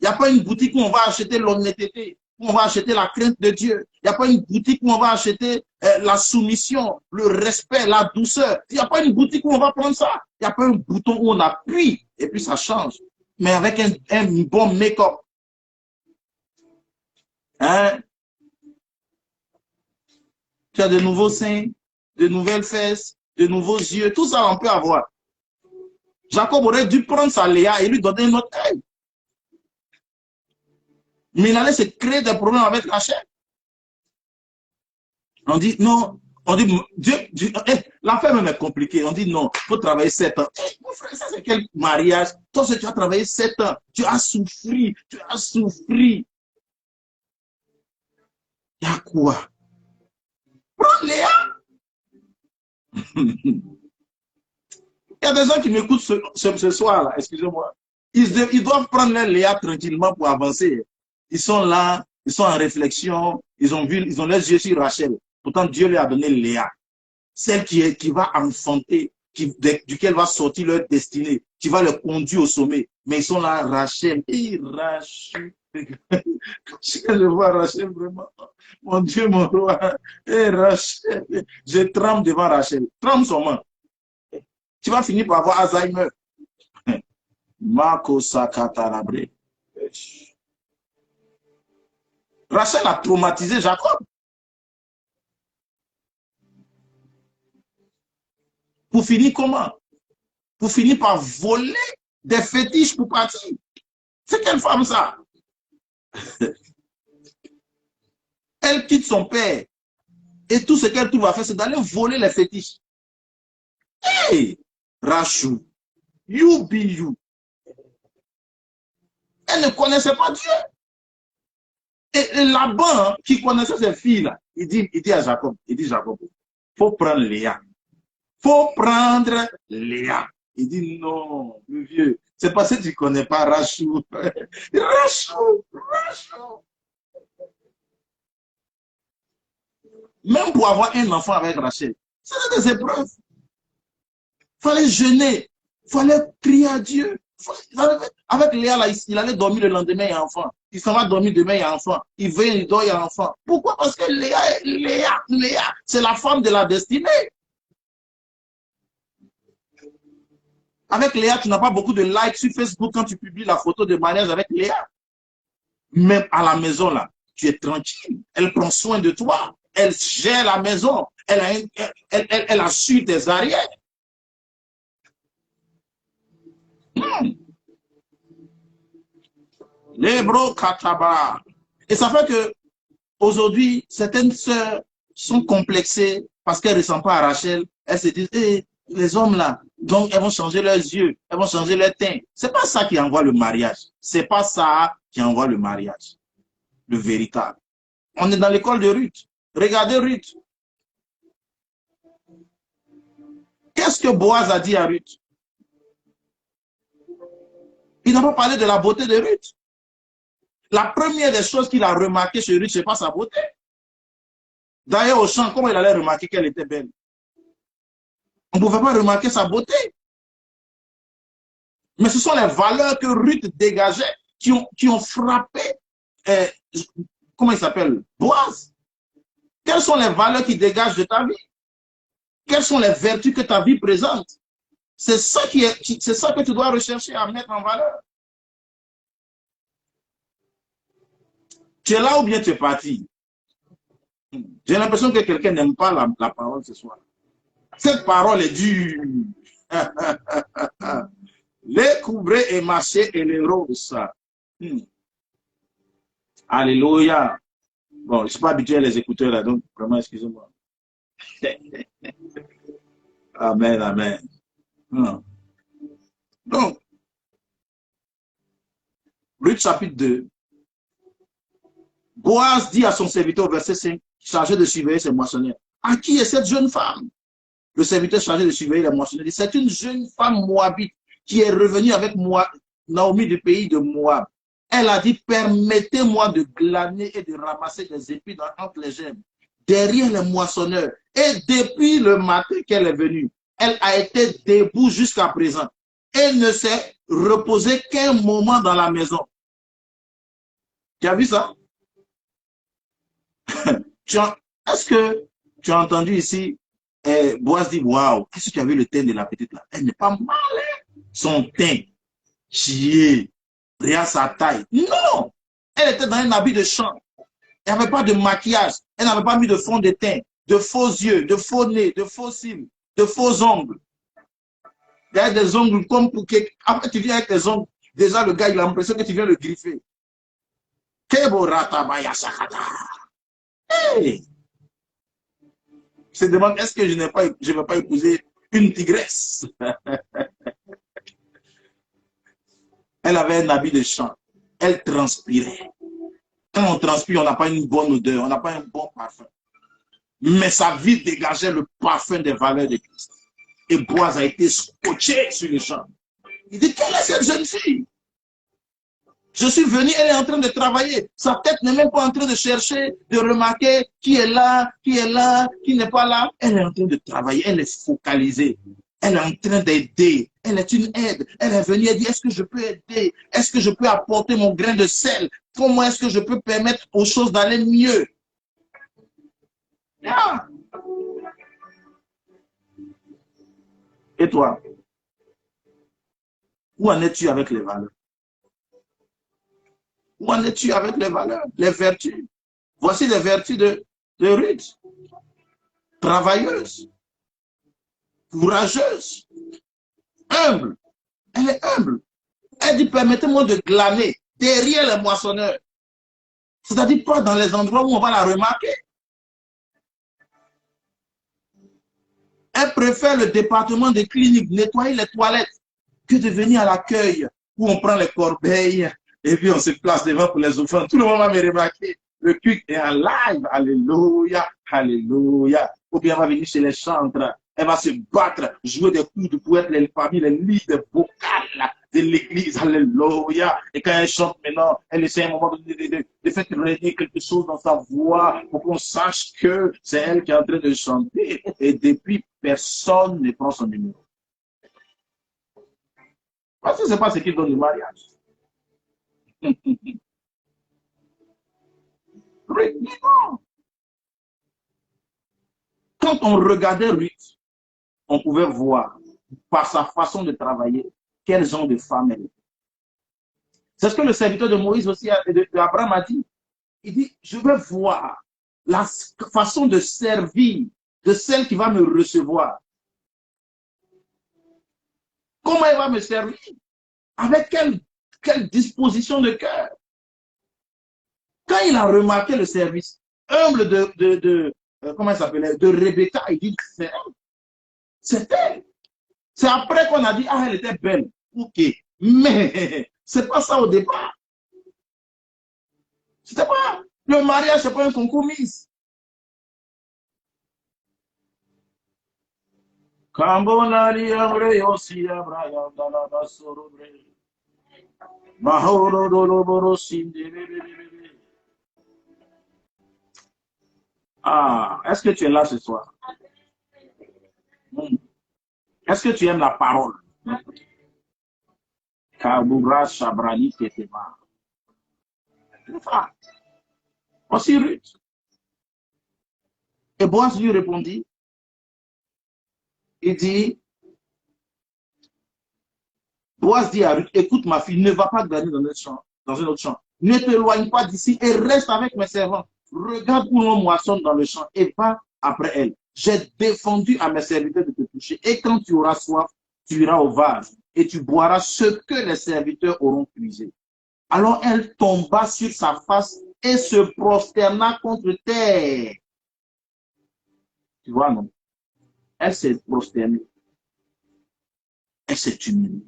S1: Il n'y a pas une boutique où on va acheter l'honnêteté, où on va acheter la crainte de Dieu. Il n'y a pas une boutique où on va acheter la soumission, le respect, la douceur. Il n'y a pas une boutique où on va prendre ça. Il n'y a pas un bouton où on appuie et puis ça change. Mais avec un bon make-up. Hein? Tu as de nouveaux seins, de nouvelles fesses, de nouveaux yeux. Tout ça, on peut avoir. Jacob aurait dû prendre sa Léa et lui donner un autre œil. Mais il allait se créer des problèmes avec Rachel. On dit non, on dit Dieu l'affaire même est compliquée. On dit non, il faut travailler 7 ans. Mon frère, ça c'est quel mariage? Toi, tu as travaillé 7 ans, tu as souffert, tu as souffert. Il y a quoi? Prends Léa. Il y a des gens qui m'écoutent ce soir-là, excusez-moi. Ils doivent prendre leur Léa tranquillement pour avancer. Ils sont là, ils sont en réflexion, ils ont les yeux sur Rachel. Pourtant, Dieu lui a donné Léa. Celle qui va enfanter, duquel va sortir leur destinée, qui va le conduire au sommet. Mais ils sont là, Rachel. Et Rachel. Je vois Rachel vraiment. Mon Dieu, mon roi. Et Rachel. Je tremble devant Rachel. Tremble son main. Tu vas finir par avoir Alzheimer. Marco Sakatarabre. Rachel a traumatisé Jacob. Pour finir comment? Pour finir par voler des fétiches pour partir. C'est quelle femme ça? Elle quitte son père et tout ce qu'elle trouve à faire, c'est d'aller voler les fétiches. Hey, Rachou, you be you. Elle ne connaissait pas Dieu. Et Laban, qui connaissait ces filles-là, il dit à Jacob, Jacob, faut prendre Léa. Faut prendre Léa. Il dit non, le vieux, c'est parce que tu ne connais pas Rachou. Rachou. Même pour avoir un enfant avec Rachel, c'est des épreuves. Il fallait jeûner, il fallait prier à Dieu. Avec Léa, là, il allait dormir le lendemain, il y a un enfant. Il s'en va dormir demain, il y a un enfant. Il vient, il dort, il y a un enfant. Pourquoi? Parce que Léa, c'est la femme de la destinée. Avec Léa, tu n'as pas beaucoup de likes sur Facebook quand tu publies la photo de mariage avec Léa. Même à la maison, là, tu es tranquille. Elle prend soin de toi. Elle gère la maison. Elle assure tes arrières. Lebro kataba. Et ça fait que aujourd'hui, certaines sœurs sont complexées parce qu'elles ne ressemblent pas à Rachel. Elles se disent, hey, les hommes là, Donc, elles vont changer leurs yeux, elles vont changer leur teint. C'est pas ça qui envoie le mariage. C'est pas ça qui envoie le mariage. Le véritable. On est dans l'école de Ruth. Regardez Ruth. Qu'est-ce que Boaz a dit à Ruth? Il n'a pas parlé de la beauté de Ruth. La première des choses qu'il a remarqué chez Ruth, ce n'est pas sa beauté. D'ailleurs, au champ, comment il allait remarquer qu'elle était belle? On ne pouvait pas remarquer sa beauté. Mais ce sont les valeurs que Ruth dégageait qui ont frappé, comment il s'appelle? Boaz. Quelles sont les valeurs qui dégagent de ta vie? Quelles sont les vertus que ta vie présente? C'est ça que tu dois rechercher à mettre en valeur. Tu es là ou bien tu es parti? J'ai l'impression que quelqu'un n'aime pas la parole ce soir. Cette parole est dure. Les couvrés et mâchés et les roses. Alléluia. Bon, je ne suis pas habitué à les écouter là, donc vraiment, excusez-moi. Amen, amen. Donc, Ruth chapitre 2. Boaz dit à son serviteur au verset 5, chargé de surveiller ses moissonneurs. À qui est cette jeune femme? Le serviteur chargé de surveiller les moissonneurs dit, c'est une jeune femme moabite qui est revenue avec Naomi du pays de Moab. Elle a dit, permettez-moi de glaner et de ramasser des épis entre les gemmes, derrière les moissonneurs. Et depuis le matin qu'elle est venue, elle a été debout jusqu'à présent. Elle ne s'est reposée qu'un moment dans la maison. Tu as vu ça? Est-ce que tu as entendu ici, Boaz dit, waouh, est-ce que tu as vu le teint de la petite là? Elle n'est pas mal, hein? Son teint, chier, regarde sa taille. Non! Elle était dans un habit de champ. Elle n'avait pas de maquillage. Elle n'avait pas mis de fond de teint, de faux yeux, de faux nez, de faux cils, de faux ongles. Il y a des ongles comme pour que... Après, tu viens avec tes ongles. Déjà, le gars, il a l'impression que tu viens le griffer. Hey! Il se demande, est-ce que je ne vais pas épouser une tigresse? Elle avait un habit de champ. Elle transpirait. Quand on transpire, on n'a pas une bonne odeur, on n'a pas un bon parfum. Mais sa vie dégageait le parfum des valeurs de Christ. Et Boaz a été scotché sur le champ. Il dit, quelle est cette jeune fille? Je suis venu, elle est en train de travailler. Sa tête n'est même pas en train de chercher, de remarquer qui est là, qui n'est pas là. Elle est en train de travailler, elle est focalisée. Elle est en train d'aider. Elle est une aide. Elle est venue et dit, est-ce que je peux aider? Est-ce que je peux apporter mon grain de sel? Comment est-ce que je peux permettre aux choses d'aller mieux? Yeah. Et toi? Où en es-tu avec les valeurs? Où en es-tu avec les valeurs, les vertus? Voici les vertus de Ruth. Travailleuse, courageuse, humble. Elle est humble. Elle dit, permettez-moi de glaner derrière les moissonneurs. C'est-à-dire pas dans les endroits où on va la remarquer. Elle préfère le département de clinique, nettoyer les toilettes, que de venir à l'accueil où on prend les corbeilles et puis on se place devant pour les offrandes. Tout le monde va me remarquer. Le culte est en live. Alléluia, alléluia. Ou bien elle va venir chez les chantres. Elle va se battre, jouer des coudes pour être parmi les leaders vocales de l'église. Alléluia. Et quand elle chante maintenant, elle essaie à un moment de faire régner quelque chose dans sa voix pour qu'on sache que c'est elle qui est en train de chanter. Et depuis, personne ne prend son numéro. Parce que ce n'est pas ce qui donne le mariage. Quand on regardait Ruth, on pouvait voir par sa façon de travailler quel genre de femme elle est. C'est ce que le serviteur de Moïse aussi, d'Abraham a dit. Il dit, je veux voir la façon de servir de celle qui va me recevoir. Comment elle va me servir? Avec quelle disposition de cœur? Quand il a remarqué le service humble comment il s'appelait, de Rebecca, il dit, c'est elle. C'est elle. C'est après qu'on a dit, ah, elle était belle. Ok. Mais c'est pas ça au départ. C'était pas. Le mariage, c'est pas un concours Miss. Kambonari amre yosi abraya dala basorobre. Mahoro doloboro sinde. Ah, est-ce que tu es là ce soir? Est-ce que tu aimes la parole? Kabura Shabrani Ketema. Aussi Ruth. Et Boaz lui répondit, il dit, Boaz dit à Ruth, écoute ma fille, ne va pas gagner dans notre champ, dans un autre champ. Ne t'éloigne pas d'ici et reste avec mes servants. Regarde où l'on moissonne dans le champ et va après elle. J'ai défendu à mes serviteurs de te toucher. Et quand tu auras soif, tu iras au vase et tu boiras ce que les serviteurs auront puisé. Alors elle tomba sur sa face et se prosterna contre terre. Tu vois, non? Elle s'est prosternée. Elle s'est humiliée.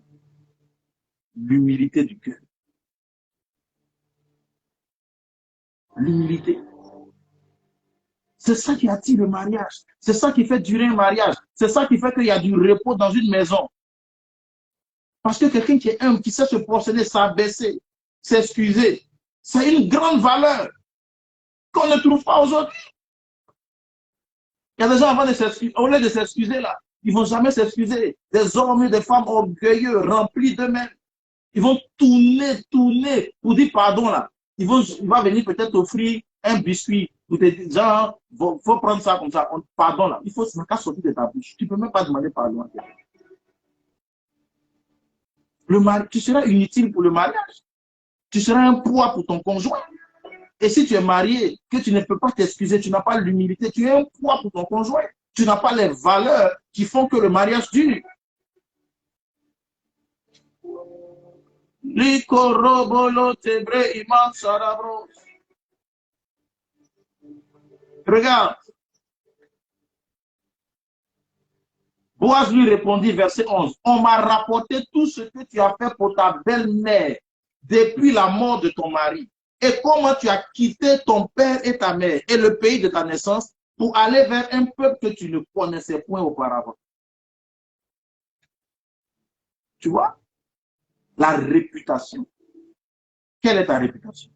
S1: L'humilité du cœur. L'humilité. C'est ça qui attire le mariage. C'est ça qui fait durer un mariage. C'est ça qui fait qu'il y a du repos dans une maison. Parce que quelqu'un qui est humble, qui sait se prosterner, s'abaisser, s'excuser, c'est une grande valeur qu'on ne trouve pas aujourd'hui. Il y a des gens avant de s'excuser, au lieu de s'excuser là, ils ne vont jamais s'excuser. Des hommes et des femmes orgueilleux, remplis d'eux-mêmes. Ils vont tourner pour dire pardon là. Il va venir peut-être offrir un biscuit pour te dire, genre, faut prendre ça comme ça. Pardon là. Il faut se sortir de ta bouche. Tu ne peux même pas demander pardon à quelqu'un. Tu seras inutile pour le mariage. Tu seras un poids pour ton conjoint. Et si tu es marié, que tu ne peux pas t'excuser, tu n'as pas l'humilité, tu es un poids pour ton conjoint. Tu n'as pas les valeurs qui font que le mariage dure. Regarde. Boaz lui répondit, verset 11, on m'a rapporté tout ce que tu as fait pour ta belle-mère depuis la mort de ton mari et comment tu as quitté ton père et ta mère et le pays de ta naissance pour aller vers un peuple que tu ne connaissais point auparavant. Tu vois? La réputation. Quelle est ta réputation?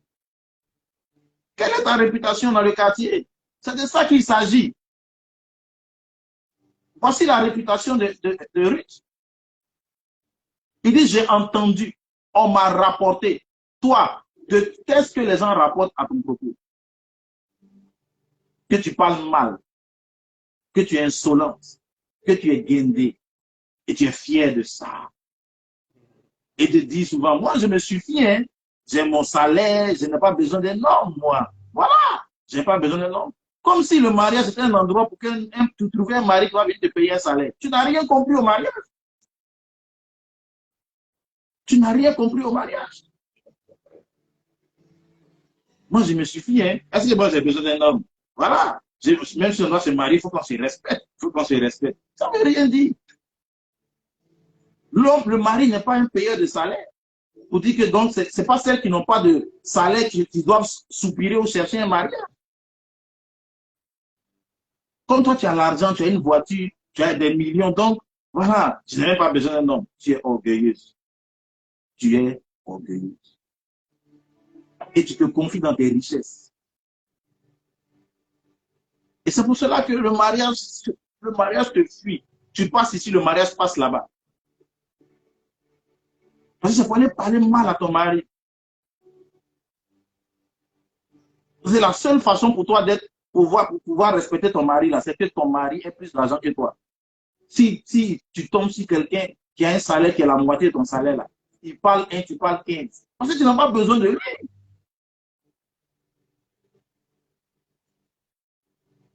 S1: Quelle est ta réputation dans le quartier? C'est de ça qu'il s'agit. Voici la réputation de Ruth. Il dit, j'ai entendu, on m'a rapporté. Toi, qu'est-ce que les gens rapportent à ton propos? Que tu parles mal, que tu es insolente, que tu es guindée, et tu es fier de ça. Et te dis souvent, moi je me suffis, hein. J'ai mon salaire, je n'ai pas besoin d'un homme, moi. Voilà, je n'ai pas besoin d'un homme. Comme si le mariage était un endroit pour que tu trouves un mari qui va venir te payer un salaire. Tu n'as rien compris au mariage. Tu n'as rien compris au mariage. Moi, je me suffis. Hein. Est-ce que moi, j'ai besoin d'un homme? Voilà. Même si on doit se marier, il faut qu'on se respecte. Il faut qu'on se respecte. Ça ne veut rien dire. L'homme, le mari n'est pas un payeur de salaire. Pour dire que donc, ce n'est pas celles qui n'ont pas de salaire qui doivent soupirer ou chercher un mariage. Comme toi, tu as l'argent, tu as une voiture, tu as des millions, donc, voilà, tu n'as même pas besoin d'un homme. Tu es orgueilleuse. Tu es orgueilleuse. Et tu te confies dans tes richesses. Et c'est pour cela que le mariage te fuit. Tu passes ici, le mariage passe là-bas. Parce que c'est pour aller parler mal à ton mari. C'est la seule façon pour toi pour pouvoir respecter ton mari, là, c'est que ton mari ait plus d'argent que toi. Si tu tombes sur quelqu'un qui a un salaire qui est la moitié de ton salaire, là, il parle 1, tu parles 15. Parce que tu n'as pas besoin de lui.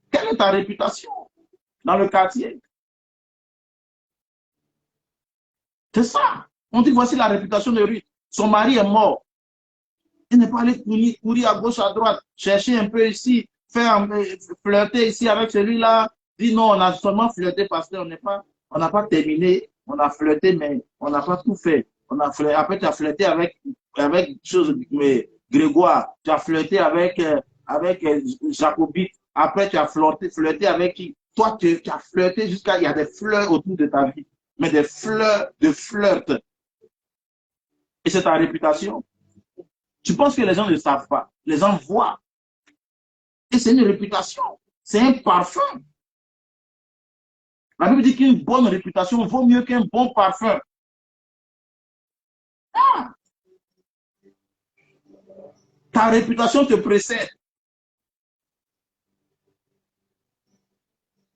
S1: Quelle est ta réputation dans le quartier? C'est ça. On dit, voici la réputation de Ruth. Son mari est mort. Il n'est pas allé courir à gauche, à droite, chercher un peu ici, flirter ici avec celui-là. Dit non, on a seulement flirté parce qu'on n'a pas terminé on a flirté, mais on n'a pas tout fait. On a flirté, après, tu as flirté avec chose, mais Grégoire, tu as flirté avec Jacobite. Après, tu as flirté avec qui? Toi, tu as flirté jusqu'à, il y a des fleurs autour de ta vie, mais des fleurs de flirt. Et c'est ta réputation. Tu penses que les gens ne savent pas. Les gens voient. Et c'est une réputation. C'est un parfum. La Bible dit qu'une bonne réputation vaut mieux qu'un bon parfum. Ah! Ta réputation te précède.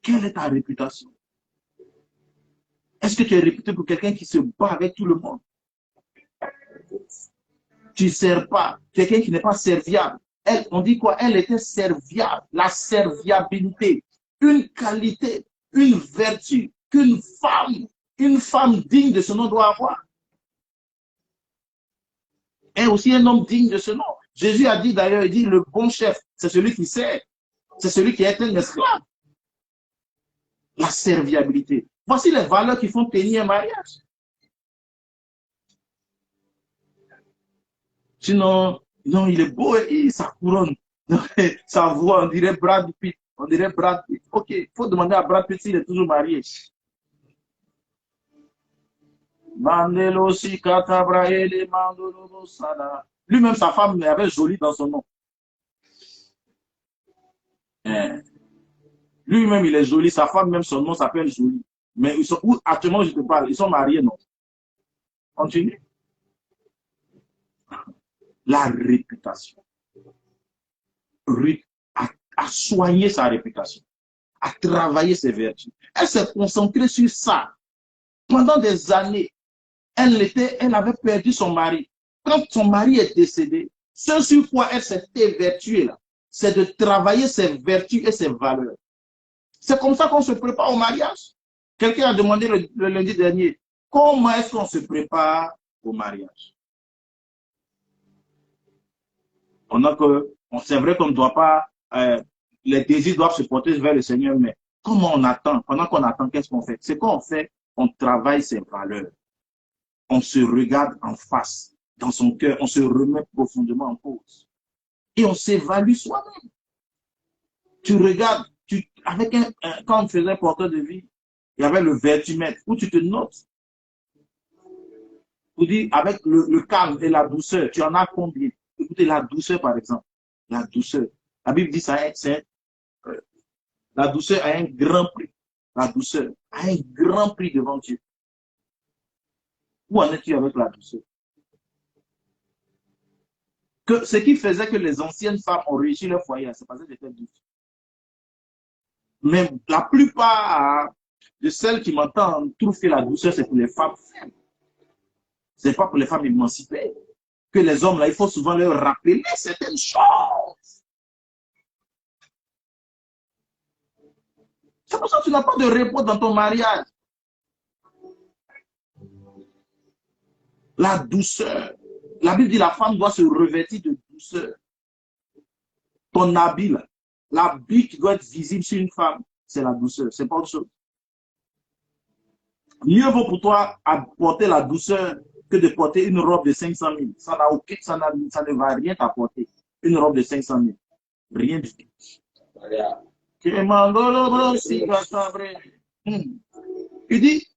S1: Quelle est ta réputation? Est-ce que tu es réputé pour quelqu'un qui se bat avec tout le monde? Tu ne sers pas. Quelqu'un qui n'est pas serviable. Elle, on dit quoi? Elle était serviable. La serviabilité. Une qualité, une vertu qu'une femme digne de ce nom doit avoir. Et aussi un homme digne de ce nom. Jésus a dit d'ailleurs, il dit, le bon chef, c'est celui qui sert. C'est celui qui est un esclave. La serviabilité. Voici les valeurs qui font tenir un mariage. Sinon, non, il est beau et sa couronne, sa voix, on dirait Brad Pitt. On dirait Brad Pitt. Ok, il faut demander à Brad Pitt s'il est toujours marié. Lui-même, sa femme avait joli dans son nom. Lui-même, il est joli. Sa femme, même son nom s'appelle Jolie. Mais ils sont où actuellement, je te parle, ils sont mariés, non? Continue. La réputation. À soigner sa réputation. À travailler ses vertus. Elle s'est concentrée sur ça. Pendant des années, elle avait perdu son mari. Quand son mari est décédé, ce sur quoi elle s'est évertuée là, c'est de travailler ses vertus et ses valeurs. C'est comme ça qu'on se prépare au mariage. Quelqu'un a demandé le lundi dernier, comment est-ce qu'on se prépare au mariage? C'est vrai qu'on ne doit pas, les désirs doivent se porter vers le Seigneur, mais comment on attend? Pendant qu'on attend, qu'est-ce qu'on fait? C'est qu'on fait, on travaille ses valeurs. On se regarde en face, dans son cœur, on se remet profondément en cause. Et on s'évalue soi-même. Tu regardes, quand on faisait porteur de vie, il y avait le vertumètre où tu te notes. Vous dites, avec le calme et la douceur, tu en as combien? Écoutez, la douceur, par exemple. La douceur. La Bible dit ça, la douceur a un grand prix. La douceur a un grand prix devant Dieu. Où en es-tu avec la douceur? Ce qui faisait que les anciennes femmes ont réussi leur foyer, c'est parce qu'elles étaient douces. Mais la plupart de celles qui m'entendent trouvent que la douceur, c'est pour les femmes faibles. Ce n'est pas pour les femmes émancipées. Que les hommes, là, il faut souvent leur rappeler certaines choses. C'est pour ça que tu n'as pas de repos dans ton mariage. La douceur. La Bible dit que la femme doit se revêtir de douceur. Ton habit, là, l'habit qui doit être visible sur une femme, c'est la douceur. C'est pas autre chose. Mieux vaut pour toi apporter la douceur que de porter une robe de 500 000. Ça ne va rien t'apporter. Une robe de 500 000. Rien du tout. Il dit,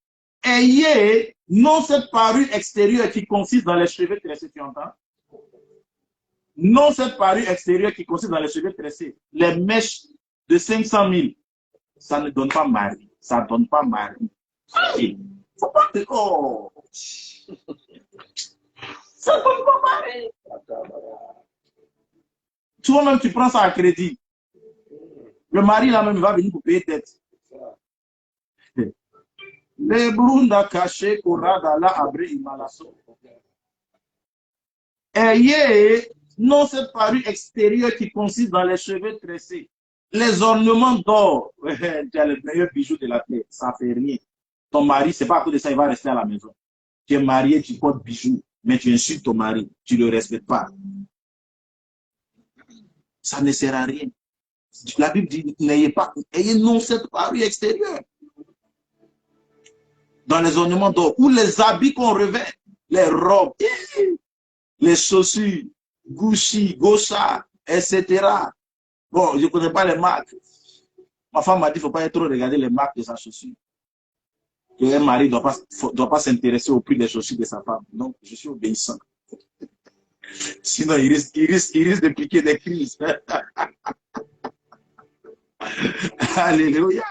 S1: ayez non cette parure extérieure qui consiste dans les cheveux tressés, tu entends? Non cette parure extérieure qui consiste dans les cheveux tressés. Les mèches de 500 000, ça ne donne pas mari. Ça ne donne pas mari. Faut pas te... Oh. Ça ne donne pas mari. Toi-même, tu prends ça à crédit. Le mari, là même, va venir pour payer tête. Les brunda cachés, Korada, la abré, imalaso. Ayez non cette parure extérieure qui consiste dans les cheveux tressés. Les ornements d'or, tu as le meilleur bijou de la terre, ça ne fait rien. Ton mari, c'est pas à cause de ça, il va rester à la maison. Tu es marié, tu portes bijoux, mais tu insultes ton mari, tu ne le respectes pas. Ça ne sert à rien. La Bible dit, n'ayez pas, ayez non cette parure extérieure. dans les ornements d'or, ou les habits qu'on revêt, les robes, les chaussures, Gucci, Gosha, etc. Bon, je ne connais pas les marques. Ma femme m'a dit qu'il ne faut pas trop regarder les marques de sa chaussure. Un mari ne doit pas s'intéresser au prix des chaussures de sa femme. Donc, je suis obéissant. Sinon, il risque de piquer des crises. Alléluia.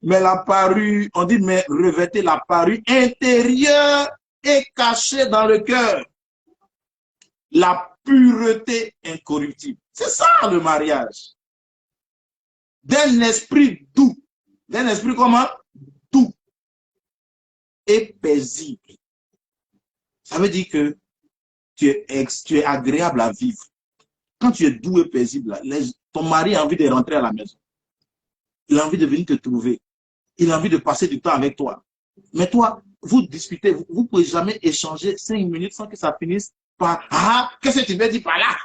S1: Mais la parure, on dit, mais revêtez la parure intérieure et cachée dans le cœur. La pureté incorruptible. C'est ça le mariage. D'un esprit doux. D'un esprit comment? Doux. Et paisible. Ça veut dire que tu es agréable à vivre. Quand tu es doux et paisible, ton mari a envie de rentrer à la maison. Il a envie de venir te trouver. Il a envie de passer du temps avec toi. Mais toi, vous discutez, vous ne pouvez jamais échanger 5 minutes sans que ça finisse par « Ah, qu'est-ce que tu veux dire par là ?»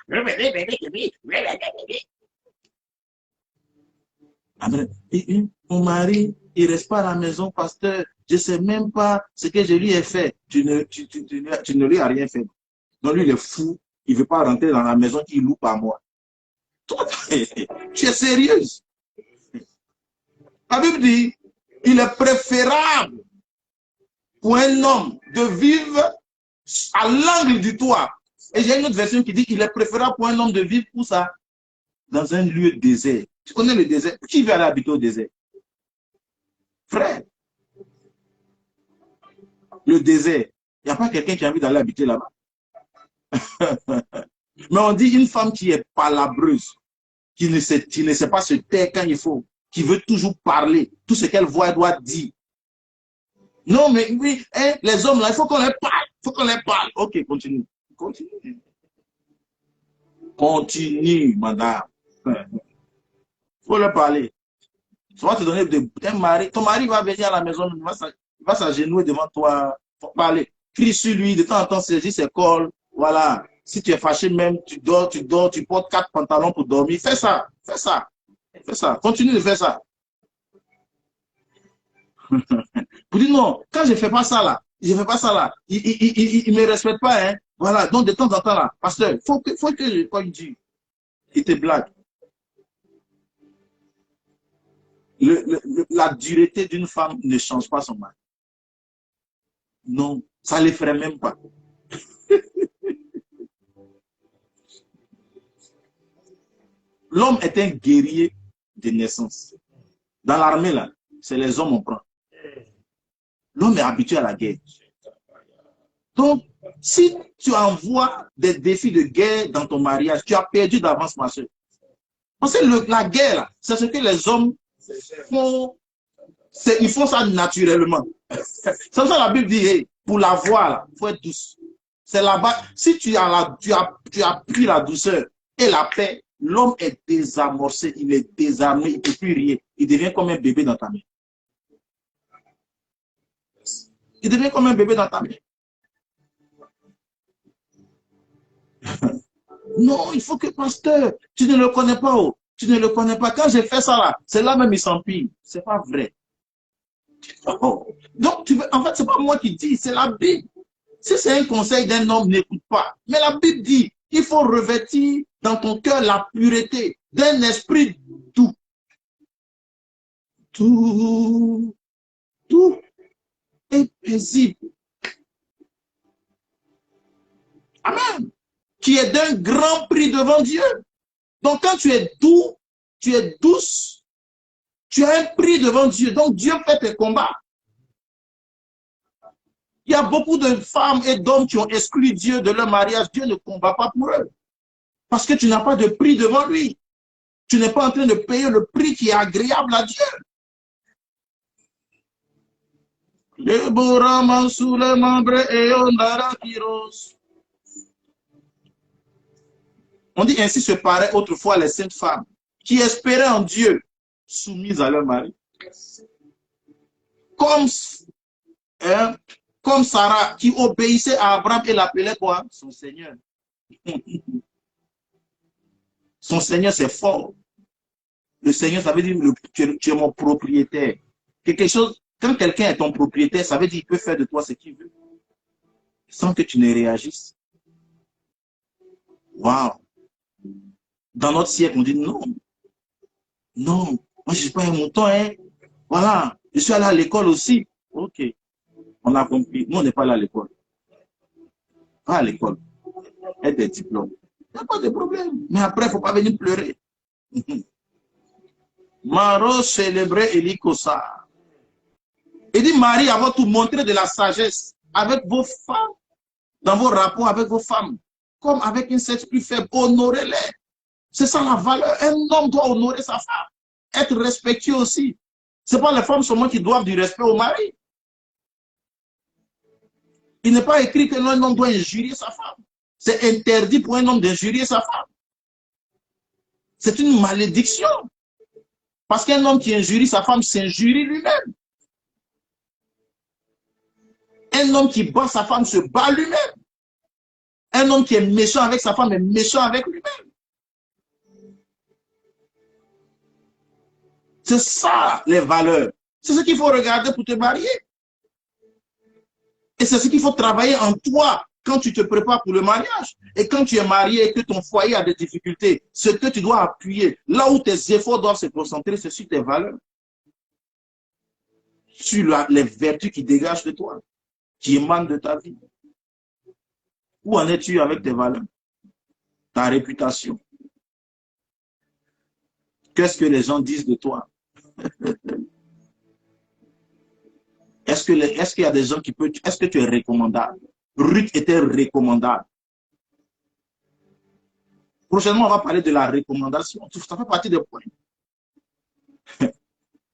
S1: Mon mari, il ne reste pas à la maison, pasteur. Je ne sais même pas ce que je lui ai fait. Tu ne lui as rien fait. Donc lui, il est fou. Il ne veut pas rentrer dans la maison qu'il loue par moi. Toi, tu es sérieuse. La Bible dit, il est préférable pour un homme de vivre à l'angle du toit. Et j'ai une autre version qui dit qu'il est préférable pour un homme de vivre où ça? Dans un lieu désert. Tu connais le désert? Qui veut aller habiter au désert? Frère, le désert, il n'y a pas quelqu'un qui a envie d'aller habiter là-bas. Mais on dit une femme qui est palabreuse, qui ne sait pas se taire quand il faut, qui veut toujours parler, tout ce qu'elle voit, elle doit dire. Non, mais oui, hein, les hommes là, il faut qu'on les parle, il faut qu'on les parle. Ok, continue. Continue. Continue, madame. Il faut leur parler. Tu vas te donner un mari. Ton mari va venir à la maison, il va s'agenouiller devant toi. Il faut parler. Crie sur lui, de temps en temps, saisis ses cols. Voilà. Si tu es fâché même, tu dors, tu portes 4 pantalons pour dormir. Fais ça, fais ça, fais ça. Continue de faire ça. Pour dire non, quand je ne fais pas ça là, je ne fais pas ça là, il ne me respecte pas. Hein. Voilà. Donc de temps en temps là, pasteur, il faut que quand il dit, il te blague. La dureté d'une femme ne change pas son mari. Non, ça ne l'effraie même pas. L'homme est un guerrier de naissance. Dans l'armée, là, c'est les hommes on prend. L'homme est habitué à la guerre. Donc, si tu envoies des défis de guerre dans ton mariage, tu as perdu d'avance, ma soeur. Parce que la guerre, c'est ce que les hommes font. Ils font ça naturellement. C'est ça la Bible dit, hey, pour la voix, il faut être douce. C'est là-bas. Si tu as pris la douceur et la paix, l'homme est désamorcé, il est désarmé, il ne peut plus rien. Il devient comme un bébé dans ta main. Il devient comme un bébé dans ta main. Non, il faut que, pasteur, tu ne le connais pas. Oh. Tu ne le connais pas. Quand j'ai fait ça là, c'est là même il s'empile. C'est pas vrai. Oh. Donc, en fait, c'est pas moi qui dis, c'est la Bible. Si c'est un conseil d'un homme, n'écoute pas. Mais la Bible dit, il faut revêtir dans ton cœur la pureté d'un esprit doux. Tout est paisible. Amen. Qui est d'un grand prix devant Dieu. Donc, quand tu es doux, tu es douce, tu as un prix devant Dieu. Donc, Dieu fait tes combats. Il y a beaucoup de femmes et d'hommes qui ont exclu Dieu de leur mariage. Dieu ne combat pas pour eux. Parce que tu n'as pas de prix devant lui. Tu n'es pas en train de payer le prix qui est agréable à Dieu. On dit ainsi se paraît autrefois les saintes femmes qui espéraient en Dieu, soumises à leur mari. Comme Sarah qui obéissait à Abraham et l'appelait quoi? Son Seigneur. Son Seigneur, c'est fort. Le Seigneur, ça veut dire tu es mon propriétaire.
S2: quelque chose, quand quelqu'un est ton propriétaire, ça veut dire qu'il peut faire de toi ce qu'il veut, sans que tu ne réagisses. Waouh! Dans notre siècle, on dit non. Non, moi je ne suis pas un mouton, hein. Voilà, je suis allé à l'école aussi. Ok, on a compris. Nous, on n'est pas allé à l'école. Pas à l'école. Et des diplômes. Il n'y a pas de problème. Mais après, il ne faut pas venir pleurer. Maro célébrait Elikosa. Il dit, Marie, avant tout, montrez de la sagesse avec vos femmes, dans vos rapports avec vos femmes, comme avec une sexe plus faible. Honorez-les. C'est ça la valeur. Un homme doit honorer sa femme. Être respectueux aussi. Ce n'est pas les femmes seulement qui doivent du respect au mari. Il n'est pas écrit que un homme doit injurier sa femme. C'est interdit pour un homme d'injurier sa femme. C'est une malédiction. Parce qu'un homme qui injurie sa femme s'injurie lui-même. Un homme qui bat sa femme se bat lui-même. Un homme qui est méchant avec sa femme est méchant avec lui-même. C'est ça les valeurs. C'est ce qu'il faut regarder pour te marier. Et c'est ce qu'il faut travailler en toi quand tu te prépares pour le mariage. Et quand tu es marié et que ton foyer a des difficultés, ce que tu dois appuyer, là où tes efforts doivent se concentrer, c'est sur tes valeurs. Sur les vertus qui dégagent de toi, qui émanent de ta vie. Où en es-tu avec tes valeurs? Ta réputation. Qu'est-ce que les gens disent de toi? Est-ce qu'il y a des gens qui peuvent... Est-ce que tu es recommandable? Ruth était recommandable. Prochainement, on va parler de la recommandation. Ça fait partie des points.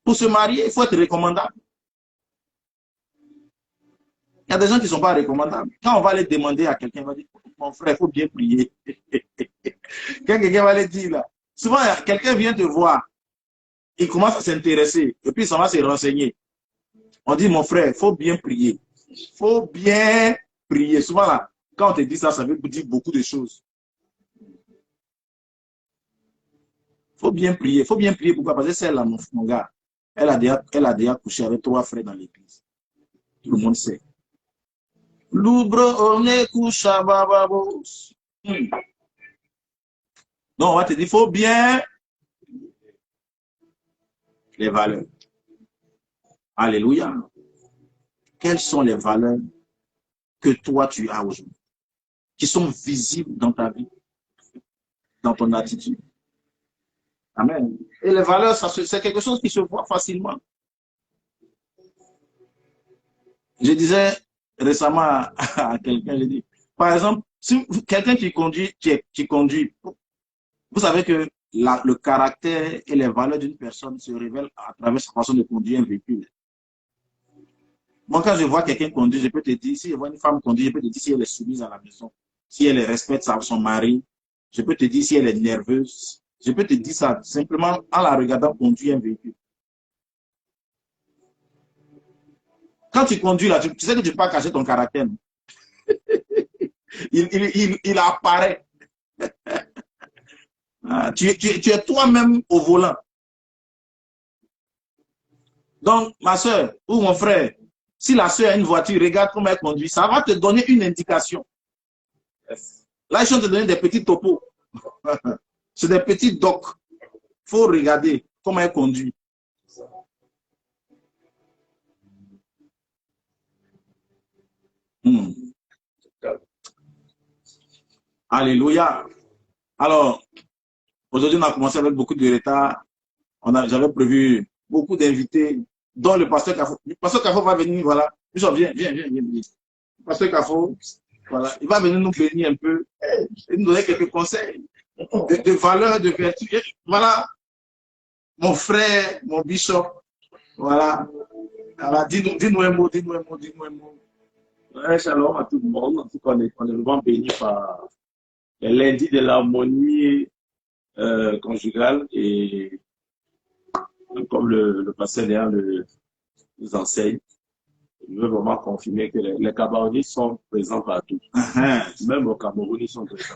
S2: Pour se marier, il faut être recommandable. Il y a des gens qui ne sont pas recommandables. Quand on va les demander à quelqu'un, il va dire, mon frère, il faut bien prier. Quand quelqu'un va les dire là, souvent, quelqu'un vient te voir, il commence à s'intéresser, et puis ça va se renseigner. On dit, mon frère, il faut bien prier. Il faut bien prier. Souvent, là, quand on te dit ça, ça veut dire beaucoup de choses. Il faut bien prier. Il faut bien prier. Pourquoi? Parce que celle-là, mon gars, elle a déjà couché avec 3 frères dans l'église. Tout le monde sait. L'oubro, on est couché à bababos. Donc, on va te dire, il faut bien les valeurs. Alléluia. Quelles sont les valeurs que toi tu as aujourd'hui, qui sont visibles dans ta vie, dans ton attitude? Amen. Et les valeurs, c'est quelque chose qui se voit facilement. Je disais récemment à quelqu'un, je dis, par exemple, si quelqu'un qui conduit, vous savez que le caractère et les valeurs d'une personne se révèlent à travers sa façon de conduire un véhicule. Moi, quand je vois quelqu'un conduire, je peux te dire, si je vois une femme conduire, je peux te dire si elle est soumise à la maison, si elle respecte son mari, je peux te dire si elle est nerveuse. Je peux te dire ça simplement en la regardant conduire un véhicule. Quand tu conduis là, tu sais que tu ne peux pas cacher ton caractère. Il apparaît. Tu es toi-même au volant. Donc, ma soeur ou mon frère, si la soeur a une voiture, regarde comment elle conduit, ça va te donner une indication. Là, ils sont te donner des petits topos. C'est des petits docs. Il faut regarder comment elle conduit. Alléluia. Alors, aujourd'hui, on a commencé avec beaucoup de retard. J'avais prévu beaucoup d'invités, dont le pasteur Kafo. Le pasteur Kafo va venir, voilà. Viens. Le pasteur Kafo, voilà. Il va venir nous bénir un peu et nous donner quelques conseils de valeurs, de vertus. Voilà. Mon frère, mon bishop, voilà. Alors, dis-nous un mot.
S3: Ouais, shalom à tout le monde. En tout cas, on est vraiment béni par les lundis de l'harmonie conjugale et comme le pasteur Léa nous enseigne, je veux vraiment confirmer que les Camerounais sont présents partout. Même au Cameroun, ils sont présents.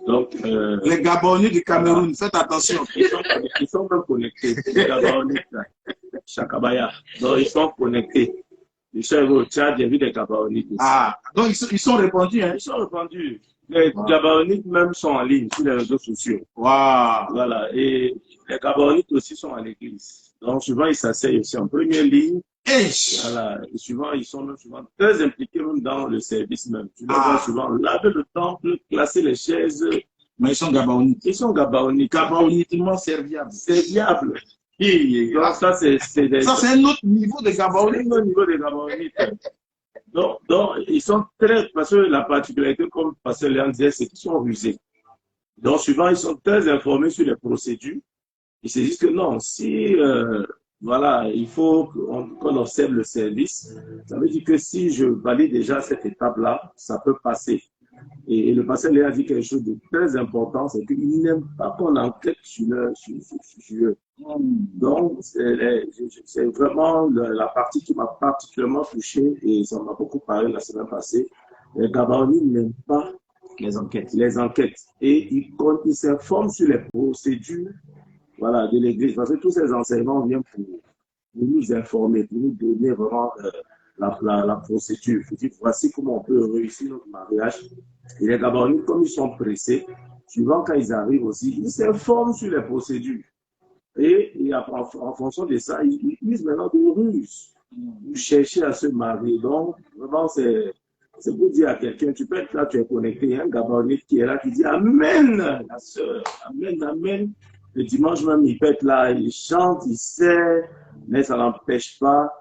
S3: Donc,
S2: les Gabonais du Cameroun, faites attention.
S3: Ils sont même connectés. Les Camerounais, Chakabaya. Donc, ils sont connectés. Je suis arrivé au Tchad, j'ai vu des Gabaonites aussi.
S2: Ah, donc ils sont répandus, hein?
S3: Ils sont répandus. Les Gabaonites même sont en ligne sur les réseaux sociaux.
S2: Waouh!
S3: Voilà. Et les Gabaonites aussi sont à l'église. Donc, souvent, ils s'asseyent aussi en première ligne. Voilà. Et souvent, ils sont même souvent très impliqués même dans le service même. Tu les vois souvent laver le temple, classer les chaises.
S2: Mais ils sont gabaonites.
S3: Ils sont Gabaonites.
S2: Gabaonitement serviables.
S3: Serviables. Donc, ça, c'est
S2: un autre niveau de gabaonites.
S3: un autre niveau de Gabaonites. Donc, ils sont très, parce que la particularité, comme Pasteur Léon disait, c'est qu'ils sont rusés. Donc, souvent, ils sont très informés sur les procédures. Ils se disent que non, si, voilà, il faut qu'on observe le service. Ça veut dire que si je valide déjà cette étape-là, ça peut passer. Et le pasteur Léon a dit quelque chose de très important, c'est qu'il n'aime pas qu'on enquête sur eux. Donc, c'est vraiment la partie qui m'a particulièrement touché et ça m'a beaucoup parlé la semaine passée. Les Gabaonites n'aiment pas les enquêtes. Et ils s'informent sur les procédures, voilà, de l'Église. Parce que tous ces enseignements viennent pour nous informer, pour nous donner vraiment la procédure. Il faut dire, voici comment on peut réussir notre mariage. Et les Gabaonites, comme ils sont pressés, souvent quand ils arrivent aussi, ils s'informent sur les procédures. Et en fonction de ça, ils utilisent maintenant des ruses pour chercher à se marier. Donc, vraiment, c'est pour dire à quelqu'un, tu peux être là, tu es connecté, il y a un Gabaonite qui est là, qui dit Amen, la sœur, Amen, Amen. Le dimanche même, il peut être là, il chante, il sait, mais ça n'empêche pas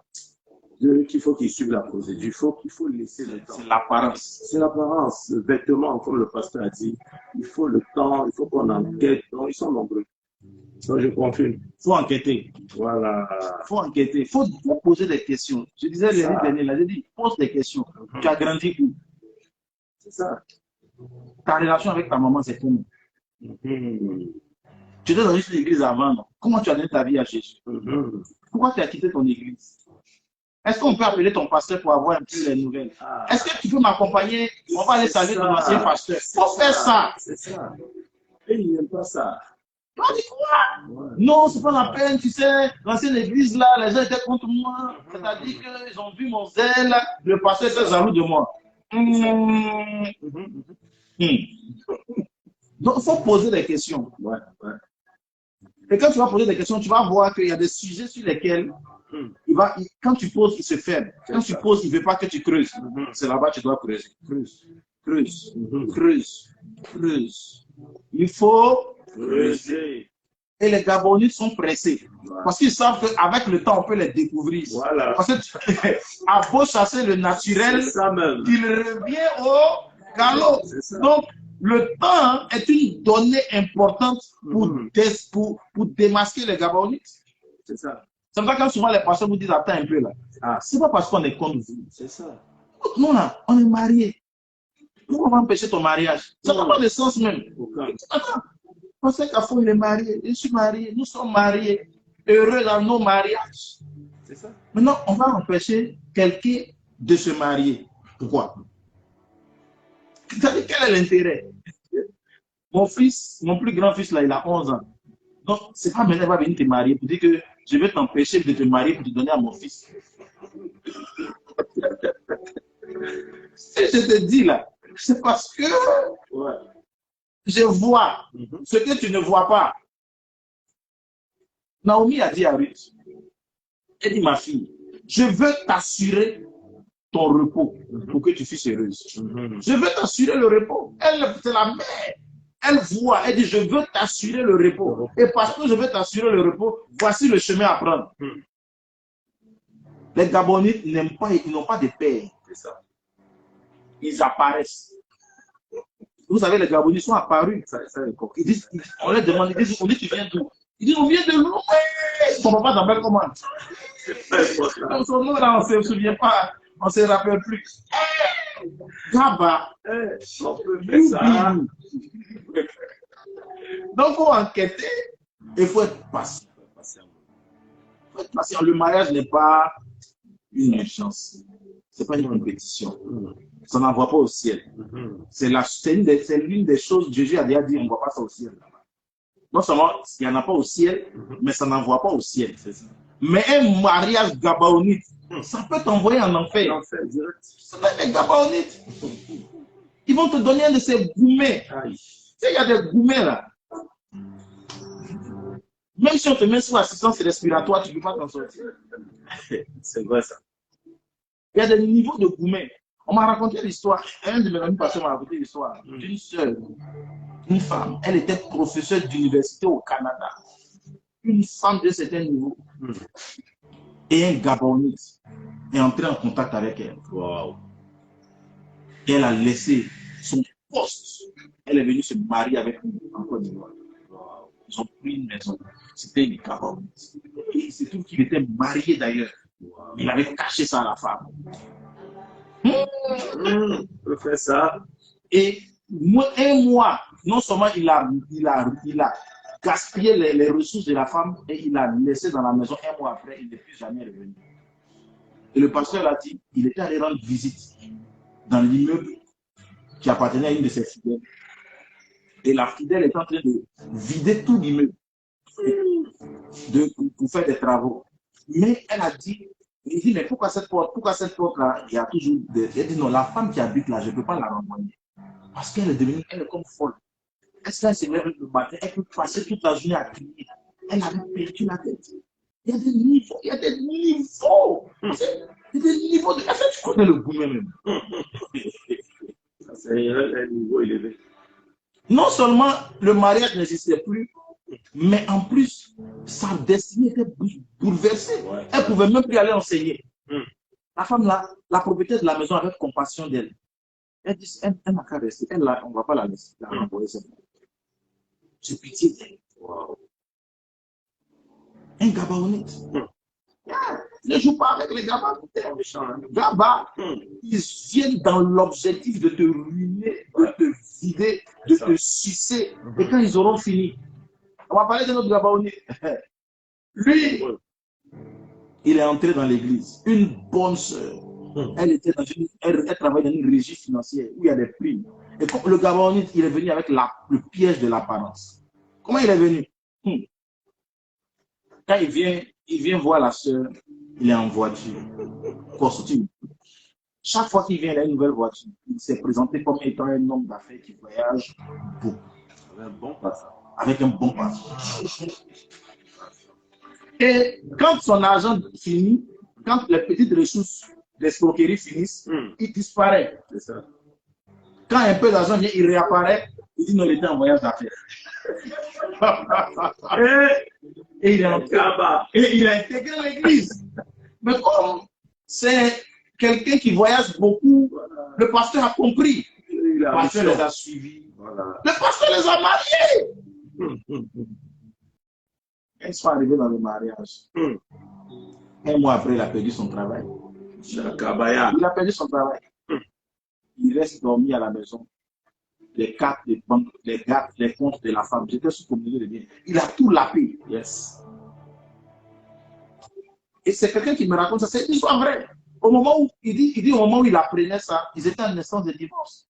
S3: qu'il faut qu'il suive la procédure. Il faut laisser le temps.
S2: C'est l'apparence.
S3: C'est l'apparence. Vêtements, comme le pasteur a dit, il faut le temps, il faut qu'on enquête. Donc, ils sont nombreux. Donc, je confirme.
S2: Il faut enquêter.
S3: Voilà.
S2: Il faut enquêter. Il faut poser des questions. Je disais l'année dernière, j'ai dit, pose des questions. Tu as grandi où?
S3: C'est ça.
S2: Ta relation avec ta maman, c'est comment? Tu étais dans une église avant, non? Comment tu as donné ta vie à Jésus? Pourquoi tu as quitté ton église? Est-ce qu'on peut appeler ton pasteur pour avoir un peu les nouvelles? Est-ce que tu peux m'accompagner? On va aller saluer ton ancien pasteur. Il faut faire ça.
S3: C'est ça. Et ils n'aiment pas ça.
S2: On dit quoi? Non, c'est pas la peine, tu sais, l'ancienne église là, les gens étaient contre moi. C'est-à-dire qu'ils ont vu mon zèle, le pasteur était jaloux de moi. Donc, il faut poser des questions. Et quand tu vas poser des questions, tu vas voir qu'il y a des sujets sur lesquels quand tu poses, il se ferme. Quand tu poses, il ne veut pas que tu creuses. C'est là-bas que tu dois creuser. Creuse. Il faut creuser. Et les Gabonites sont pressés. Parce qu'ils savent qu'avec le temps, on peut les découvrir.
S3: Voilà.
S2: Parce que à beau chasser le naturel, il revient au galop. Donc, le temps est une donnée importante pour démasquer les Gabonites.
S3: C'est ça.
S2: C'est pour ça que souvent les personnes vous disent attends un peu là. C'est pas parce qu'on est contre vous.
S3: C'est ça.
S2: Nous là, on est mariés. Pourquoi on va empêcher ton mariage? Ça n'a pas de sens même. Attends, on sait qu'Afo il est marié, je suis marié, nous sommes mariés, heureux dans nos mariages.
S3: C'est ça.
S2: Maintenant, on va empêcher quelqu'un de se marier. Pourquoi? Quel est l'intérêt? Mon fils, mon plus grand fils là, il a 11 ans. Donc, c'est pas maintenant qu'il va venir te marier pour dire que je vais t'empêcher de te marier pour te donner à mon fils. Si je te dis là, c'est parce que je vois ce que tu ne vois pas. Naomi a dit à Ruth, elle dit ma fille, je veux t'assurer ton repos pour que tu sois heureuse. Je veux t'assurer le repos. Elle, c'est la mère. Elle voit, elle dit, je veux t'assurer le repos. Et parce que je veux t'assurer le repos, voici le chemin à prendre. Les Gabonites n'aiment pas, ils n'ont pas de père. Ils apparaissent. Vous savez, les Gabonites sont apparus. Ils disent, on les demande, ils disent, tu viens d'où? Ils disent, on vient de loin. Ton papa t'appelle comment? Son nom là, on ne se souvient pas, on ne se rappelle plus. Gaba, on peut faire ça. Donc, il faut enquêter et il faut être patient. Faut être patient. Le mariage n'est pas une urgence. Ce n'est pas une compétition. Ça n'envoie pas au ciel. C'est l'une des choses que Jésus a déjà dit, on ne voit pas ça au ciel. Non seulement il n'y en a pas au ciel, mais ça n'envoie pas au ciel. Mais un mariage gabaonite, ça peut t'envoyer en enfer. Ça peut être gabaonite. Ils vont te donner un de ces gourmets. Tu sais, il y a des gourmets là. Même si on te met sous assistance respiratoire, tu ne peux pas t'en sortir.
S3: C'est vrai ça.
S2: Il y a des niveaux de gourmets. On m'a raconté l'histoire. Un de mes amis pasteurs m'a raconté l'histoire d'une sœur, une femme. Elle était professeure d'université au Canada. Une femme de certain niveau. Et un Gabonite est entré en contact avec elle.
S3: Wow.
S2: Et elle a laissé son poste. Elle est venue se marier avec lui en Côte d'Ivoire. Wow. Ils ont pris une maison. C'était une Gabonite. Et c'est tout qu'il était marié d'ailleurs. Wow. Il avait caché ça à la femme.
S3: On peut faire ça.
S2: Et un mois, non seulement il a gaspillé les ressources de la femme et il l'a laissé dans la maison. Un mois après, il n'est plus jamais revenu. Et le pasteur a dit, il était allé rendre visite dans l'immeuble qui appartenait à une de ses fidèles. Et la fidèle est en train de vider tout l'immeuble pour faire des travaux. Mais elle a dit, il dit, mais pourquoi cette porte-là, il y a toujours des... Elle dit, non, la femme qui habite là, je ne peux pas la renvoyer. Parce qu'elle est devenue, elle est comme folle. Est-ce qu'elle se lève le matin, elle peut passer toute la journée à crier. Elle avait perdu la tête. Il y a des niveaux, il y a des niveaux. Il y a des niveaux de... Est-ce que tu connais le goût même?
S3: C'est un niveau élevé.
S2: Non seulement le mariage n'existait plus, mais en plus, sa destinée était bouleversée. Ouais. Elle ne pouvait même plus aller enseigner. La femme là, la propriétaire de la maison avait compassion d'elle. Elle dit, elle n'a qu'à rester. Elle, on ne va pas la laisser. La renvoyer. J'ai pitié d'elle. Wow. Un Gabaonite. Ne joue pas avec les Gabas. Gabas, ils viennent dans l'objectif de te ruiner, de te vider, de te sucer. Et quand ils auront fini, on va parler de notre Gabaonite. Lui, il est entré dans l'église. Une bonne sœur. Elle travaillait dans une régie financière où il y a des primes. Et comme le Gabonite, il est venu avec le piège de l'apparence. Comment il est venu? Quand il vient voir la sœur, il est en voiture, costume. Chaque fois qu'il vient, il a une nouvelle voiture. Il s'est présenté comme étant un homme d'affaires qui voyage beaucoup. Avec un bon patron. Et quand son argent finit, quand les petites ressources d'escroquerie finissent, il disparaît. C'est ça. Quand un peu d'argent vient, il réapparaît. Il dit non, il était en voyage d'affaires. Et il est entré et il a intégré l'église. Mais comme c'est quelqu'un qui voyage beaucoup, le pasteur a compris. Le pasteur les a suivis. Voilà. Le pasteur les a mariés. Ils sont arrivés dans le mariage. Un mois après, il a perdu son travail. Il a perdu son travail. Il reste dormi à la maison. Les cartes, les banques, les comptes de la femme. J'étais sous communiqué de bien. Il a tout lapé. Yes. Et c'est quelqu'un qui me raconte ça. C'est une histoire vraie. Au moment où il dit au moment où il apprenait ça, ils étaient en instance de divorce.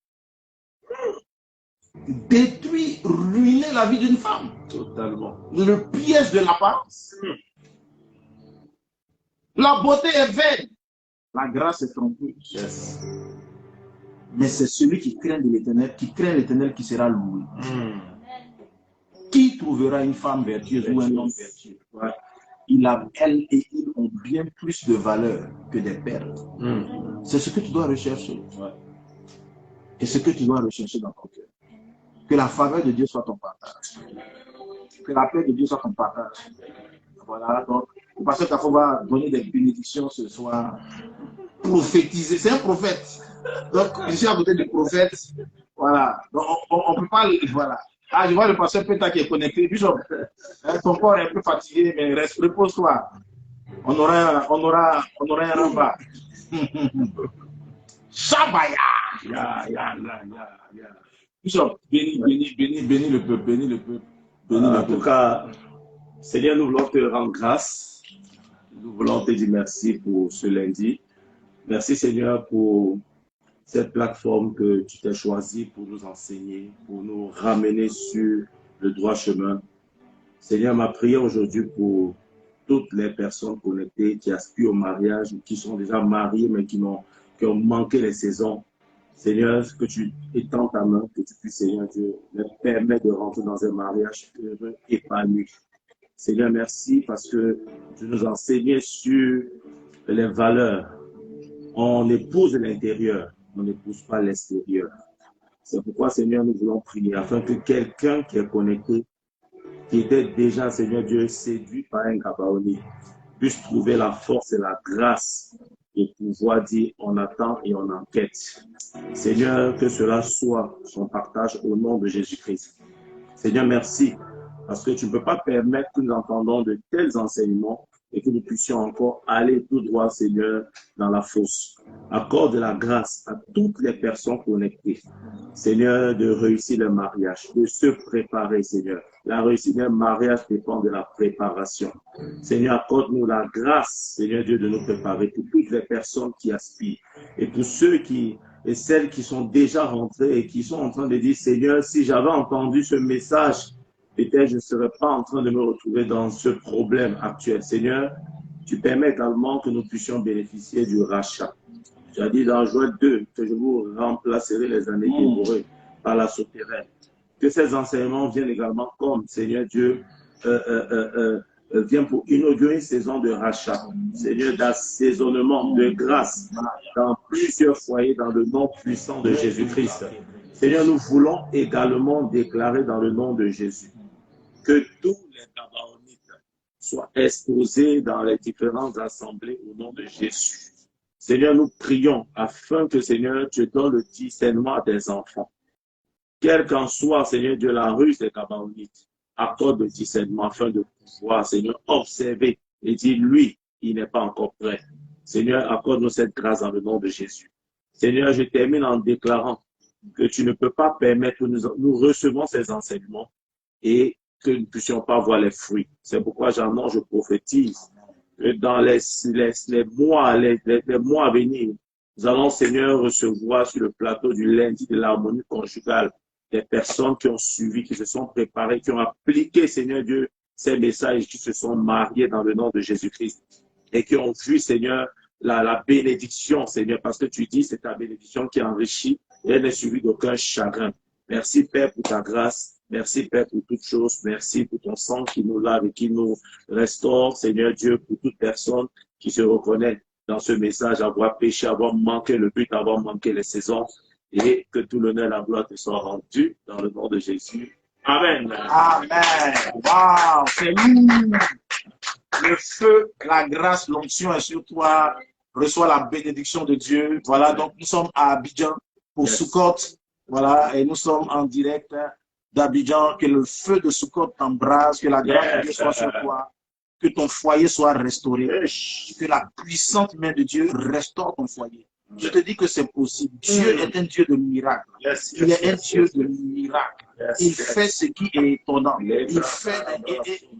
S2: Détruire, ruiner la vie d'une femme. Totalement. Le piège de l'apparence. La beauté est vaine. La grâce est trompeuse. Yes. Mais c'est celui qui craint de l'Éternel, qui sera loué. Qui trouvera une femme vertueuse ou un homme vertueux? Ouais. Elle et il ont bien plus de valeur que des perles. C'est ce que tu dois rechercher. Ouais. Et ce que tu dois rechercher dans ton cœur. Que la faveur de Dieu soit ton partage. Que la paix de Dieu soit ton partage. Voilà, donc, le pasteur Kafo va donner des bénédictions ce soir. Prophétiser, c'est un prophète. Donc, je suis à côté du prophète. Voilà. Donc, on ne peut pas. Voilà. Ah, je vois le pasteur Péta qui est connecté. Bishop, ton corps est un peu fatigué, mais reste, repose-toi. On aura un repas. Shabaya. Bishop, bénis le peuple, bénis le peuple.
S3: En tout cas, Seigneur, nous voulons te rendre grâce. Nous voulons te dire merci pour ce lundi. Merci Seigneur pour cette plateforme que tu t'es choisie pour nous enseigner, pour nous ramener sur le droit chemin. Seigneur, ma prière aujourd'hui pour toutes les personnes connectées qui aspirent au mariage, qui sont déjà mariées, mais qui ont manqué les saisons. Seigneur, que tu étends ta main, que tu puisses, Seigneur Dieu, leur permettre de rentrer dans un mariage heureux, épanoui. Seigneur, merci parce que tu nous as enseigné sur les valeurs. On épouse l'intérieur, on n'épouse pas l'extérieur. C'est pourquoi, Seigneur, nous voulons prier afin que quelqu'un qui est connecté, qui était déjà, Seigneur Dieu, séduit par un Gabaonite, puisse trouver la force et la grâce de pouvoir dire on attend et on enquête. Seigneur, que cela soit son partage au nom de Jésus-Christ. Seigneur, merci, parce que tu ne peux pas permettre que nous entendons de tels enseignements et que nous puissions encore aller tout droit, Seigneur, dans la fosse. Accorde la grâce à toutes les personnes connectées, Seigneur, de réussir le mariage, de se préparer, Seigneur. La réussite d'un mariage dépend de la préparation. Seigneur, accorde-nous la grâce, Seigneur Dieu, de nous préparer pour toutes les personnes qui aspirent et pour ceux et celles qui sont déjà rentrées et qui sont en train de dire, Seigneur, si j'avais entendu ce message, peut-être je ne serais pas en train de me retrouver dans ce problème actuel. Seigneur, tu permets également que nous puissions bénéficier du rachat. Tu as dit dans Joël 2 que je vous remplacerai les années dévorées par la souterraine. Que ces enseignements viennent également comme, Seigneur Dieu, vient pour inaugurer une saison de rachat, Seigneur, d'assaisonnement, de grâce dans plusieurs foyers dans le nom puissant de Jésus-Christ. Seigneur, nous voulons également déclarer dans le nom de Jésus que tous les Gabaonites soient exposés dans les différentes assemblées au nom de Jésus. Seigneur, nous prions afin que, Seigneur, tu donnes le discernement à tes enfants. Quel qu'en soit, Seigneur Dieu, la ruse des Gabaonites, accorde le discernement afin de pouvoir, Seigneur, observer et dire, lui, il n'est pas encore prêt. Seigneur, accorde-nous cette grâce dans le nom de Jésus. Seigneur, je termine en déclarant que tu ne peux pas permettre que nous recevons ces enseignements et que nous ne puissions pas voir les fruits. C'est pourquoi j'annonce, je prophétise que dans les mois à venir, nous allons, Seigneur, recevoir sur le plateau du lundi de l'harmonie conjugale des personnes qui ont suivi, qui se sont préparées, qui ont appliqué, Seigneur Dieu, ces messages, qui se sont mariés dans le nom de Jésus-Christ et qui ont vu, Seigneur, la bénédiction, Seigneur, parce que tu dis, c'est ta bénédiction qui enrichit et elle n'est suivie d'aucun chagrin. Merci, Père, pour ta grâce. Merci, Père, pour toutes choses. Merci pour ton sang qui nous lave et qui nous restaure, Seigneur Dieu, pour toute personne qui se reconnaît dans ce message, avoir péché, avoir manqué le but, avoir manqué les saisons, et que tout l'honneur et la gloire te soient rendus dans le nom de Jésus. Amen.
S1: Amen. Waouh, c'est lourd. Le feu, la grâce, l'onction est sur toi. Reçois la bénédiction de Dieu. Voilà, donc nous sommes à Abidjan pour Sukkot. Voilà, et nous sommes en direct d'Abidjan. Que le feu de Sukkot t'embrase, que la grâce de Dieu soit sur toi, que ton foyer soit restauré, que la puissante main de Dieu restaure ton foyer. Je te dis que c'est possible. Dieu est un Dieu de miracles. Il est un Dieu de miracles. Il fait ce qui est étonnant. Il fait,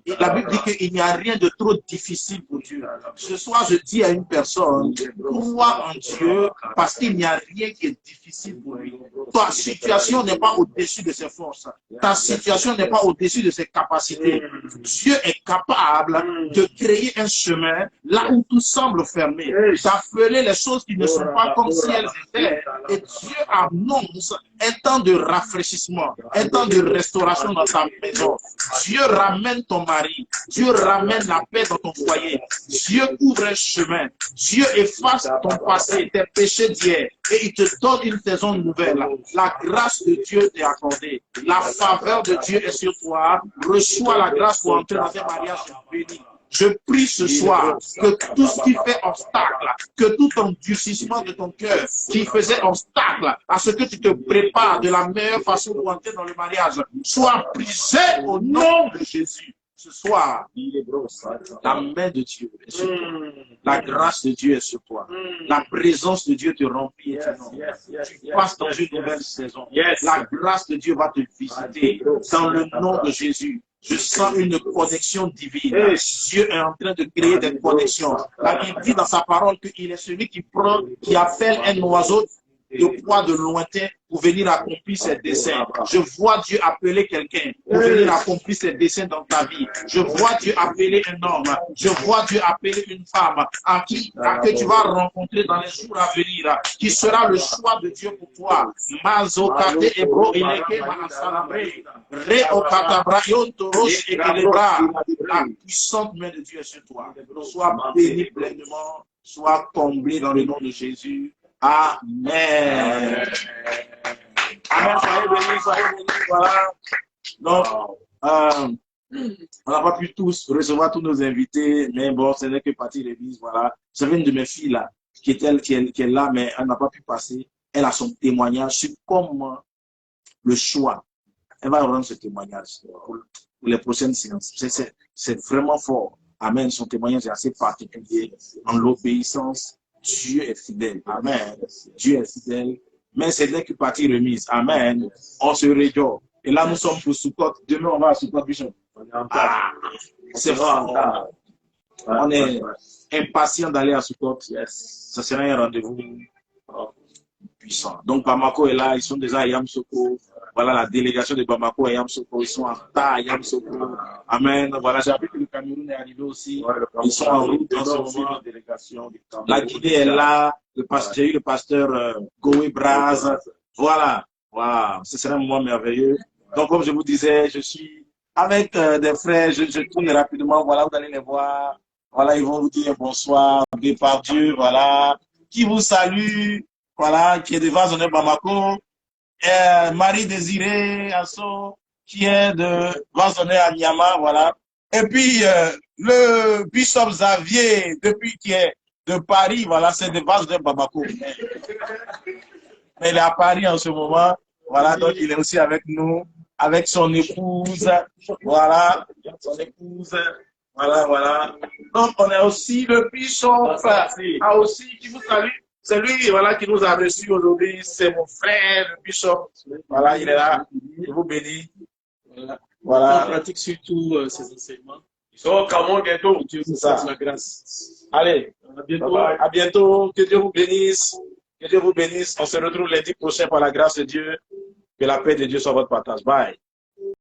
S1: et la Bible dit qu'il n'y a rien de trop difficile pour Dieu. Ce soir, je dis à une personne, crois en Dieu parce qu'il n'y a rien qui est difficile pour lui. Ta situation n'est pas au-dessus de ses forces. Ta situation n'est pas au-dessus de ses capacités. Dieu est capable de créer un chemin là où tout semble fermé, d'appeler les choses qui ne sont pas comme si elles étaient. Et Dieu annonce un temps de rafraîchissement, un temps de restauration dans ta maison. Dieu ramène ton mari, Dieu ramène la paix dans ton foyer, Dieu ouvre un chemin, Dieu efface ton passé, tes péchés d'hier, et il te donne une saison nouvelle. La grâce de Dieu t'est accordée, la faveur de Dieu est sur toi. Reçois la grâce pour entrer dans un mariage béni. Je prie ce soir que tout ce qui fait obstacle, que tout endurcissement de ton cœur qui faisait obstacle à ce que tu te prépares de la meilleure façon pour entrer dans le mariage, soit brisé au nom de Jésus. Ce soir, la main de Dieu est sur toi. La grâce de Dieu est sur toi. La présence de Dieu te remplit et tu passes dans une nouvelle saison. La grâce de Dieu va te visiter dans le nom de Jésus. Je sens une connexion divine. Dieu est en train de créer des connexions. La Bible dit dans sa parole qu'il est celui qui appelle un oiseau de poids de lointain
S2: pour venir accomplir ses desseins. Je vois Dieu appeler quelqu'un pour venir accomplir ses desseins dans ta vie. Je vois Dieu appeler un homme. Je vois Dieu appeler une femme que tu vas rencontrer dans les jours à venir, qui sera le choix de Dieu pour toi. Mazokate ebro ileke maasalambre. Reokatabrayon toros ekelebra. La puissante main de Dieu est sur toi. Sois béni pleinement. Sois comblé dans le nom de Jésus. Amen. Amen. Soyez bénis, soyez bénis. Voilà. Donc, on n'a pas pu tous recevoir tous nos invités, mais bon, ce n'est que partie l'église. Voilà. J'avais une de mes filles là, qui est là, mais elle n'a pas pu passer. Elle a son témoignage sur comment le choix. Elle va rendre ce témoignage pour les prochaines séances. C'est vraiment fort. Amen. Son témoignage est assez particulier en l'obéissance. Dieu est fidèle. Amen. Dieu est fidèle. Mais c'est dès que partie remise. Amen. On se réjouit. Et là, nous sommes pour Soukot. Demain, on va à Soukot, Bishop. C'est fort. On est impatient d'aller à Soukot. Ça sera un rendez-vous puissant. Donc, Bamako est là. Ils sont déjà à Yamsoko. Voilà la délégation de Bamako à Yamsoko. Ils sont en retard à Yamsoko. Amen. Voilà, j'ai appris que le Cameroun est arrivé aussi. Ils sont en route en ce moment. La Guinée est là. J'ai eu le pasteur Goé Braz. Voilà. Wow. Ce serait un moment merveilleux. Donc, comme je vous disais, je suis avec des frères. Je tourne rapidement. Voilà, vous allez les voir. Voilà, ils vont vous dire bonsoir. Béni par Dieu. Voilà. Qui vous salue. Voilà, qui est de Vazonnet Bamako. Marie-Désirée Asso, qui est de Vazonnet à Niama, voilà. Et puis, le Bishop Xavier, qui est de Paris, voilà, c'est de Vazonnet Bamako. Mais il est à Paris en ce moment, voilà, donc il est aussi avec nous, avec son épouse, voilà, son épouse, voilà. Donc, on a aussi le Bishop, qui vous salue. C'est lui, voilà, qui nous a reçus aujourd'hui. C'est mon frère, le Bishop. Voilà, il est là. Je vous bénis. Voilà.
S4: On pratique surtout ces enseignements.
S3: Ils sont au Cameroun bientôt.
S4: Dieu vous fasse la grâce.
S2: Allez,
S4: À bientôt.
S2: bye bye. À bientôt. Que Dieu vous bénisse. Que Dieu vous bénisse. On se retrouve lundi prochain par la grâce de Dieu. Que la paix de Dieu soit votre partage. Bye.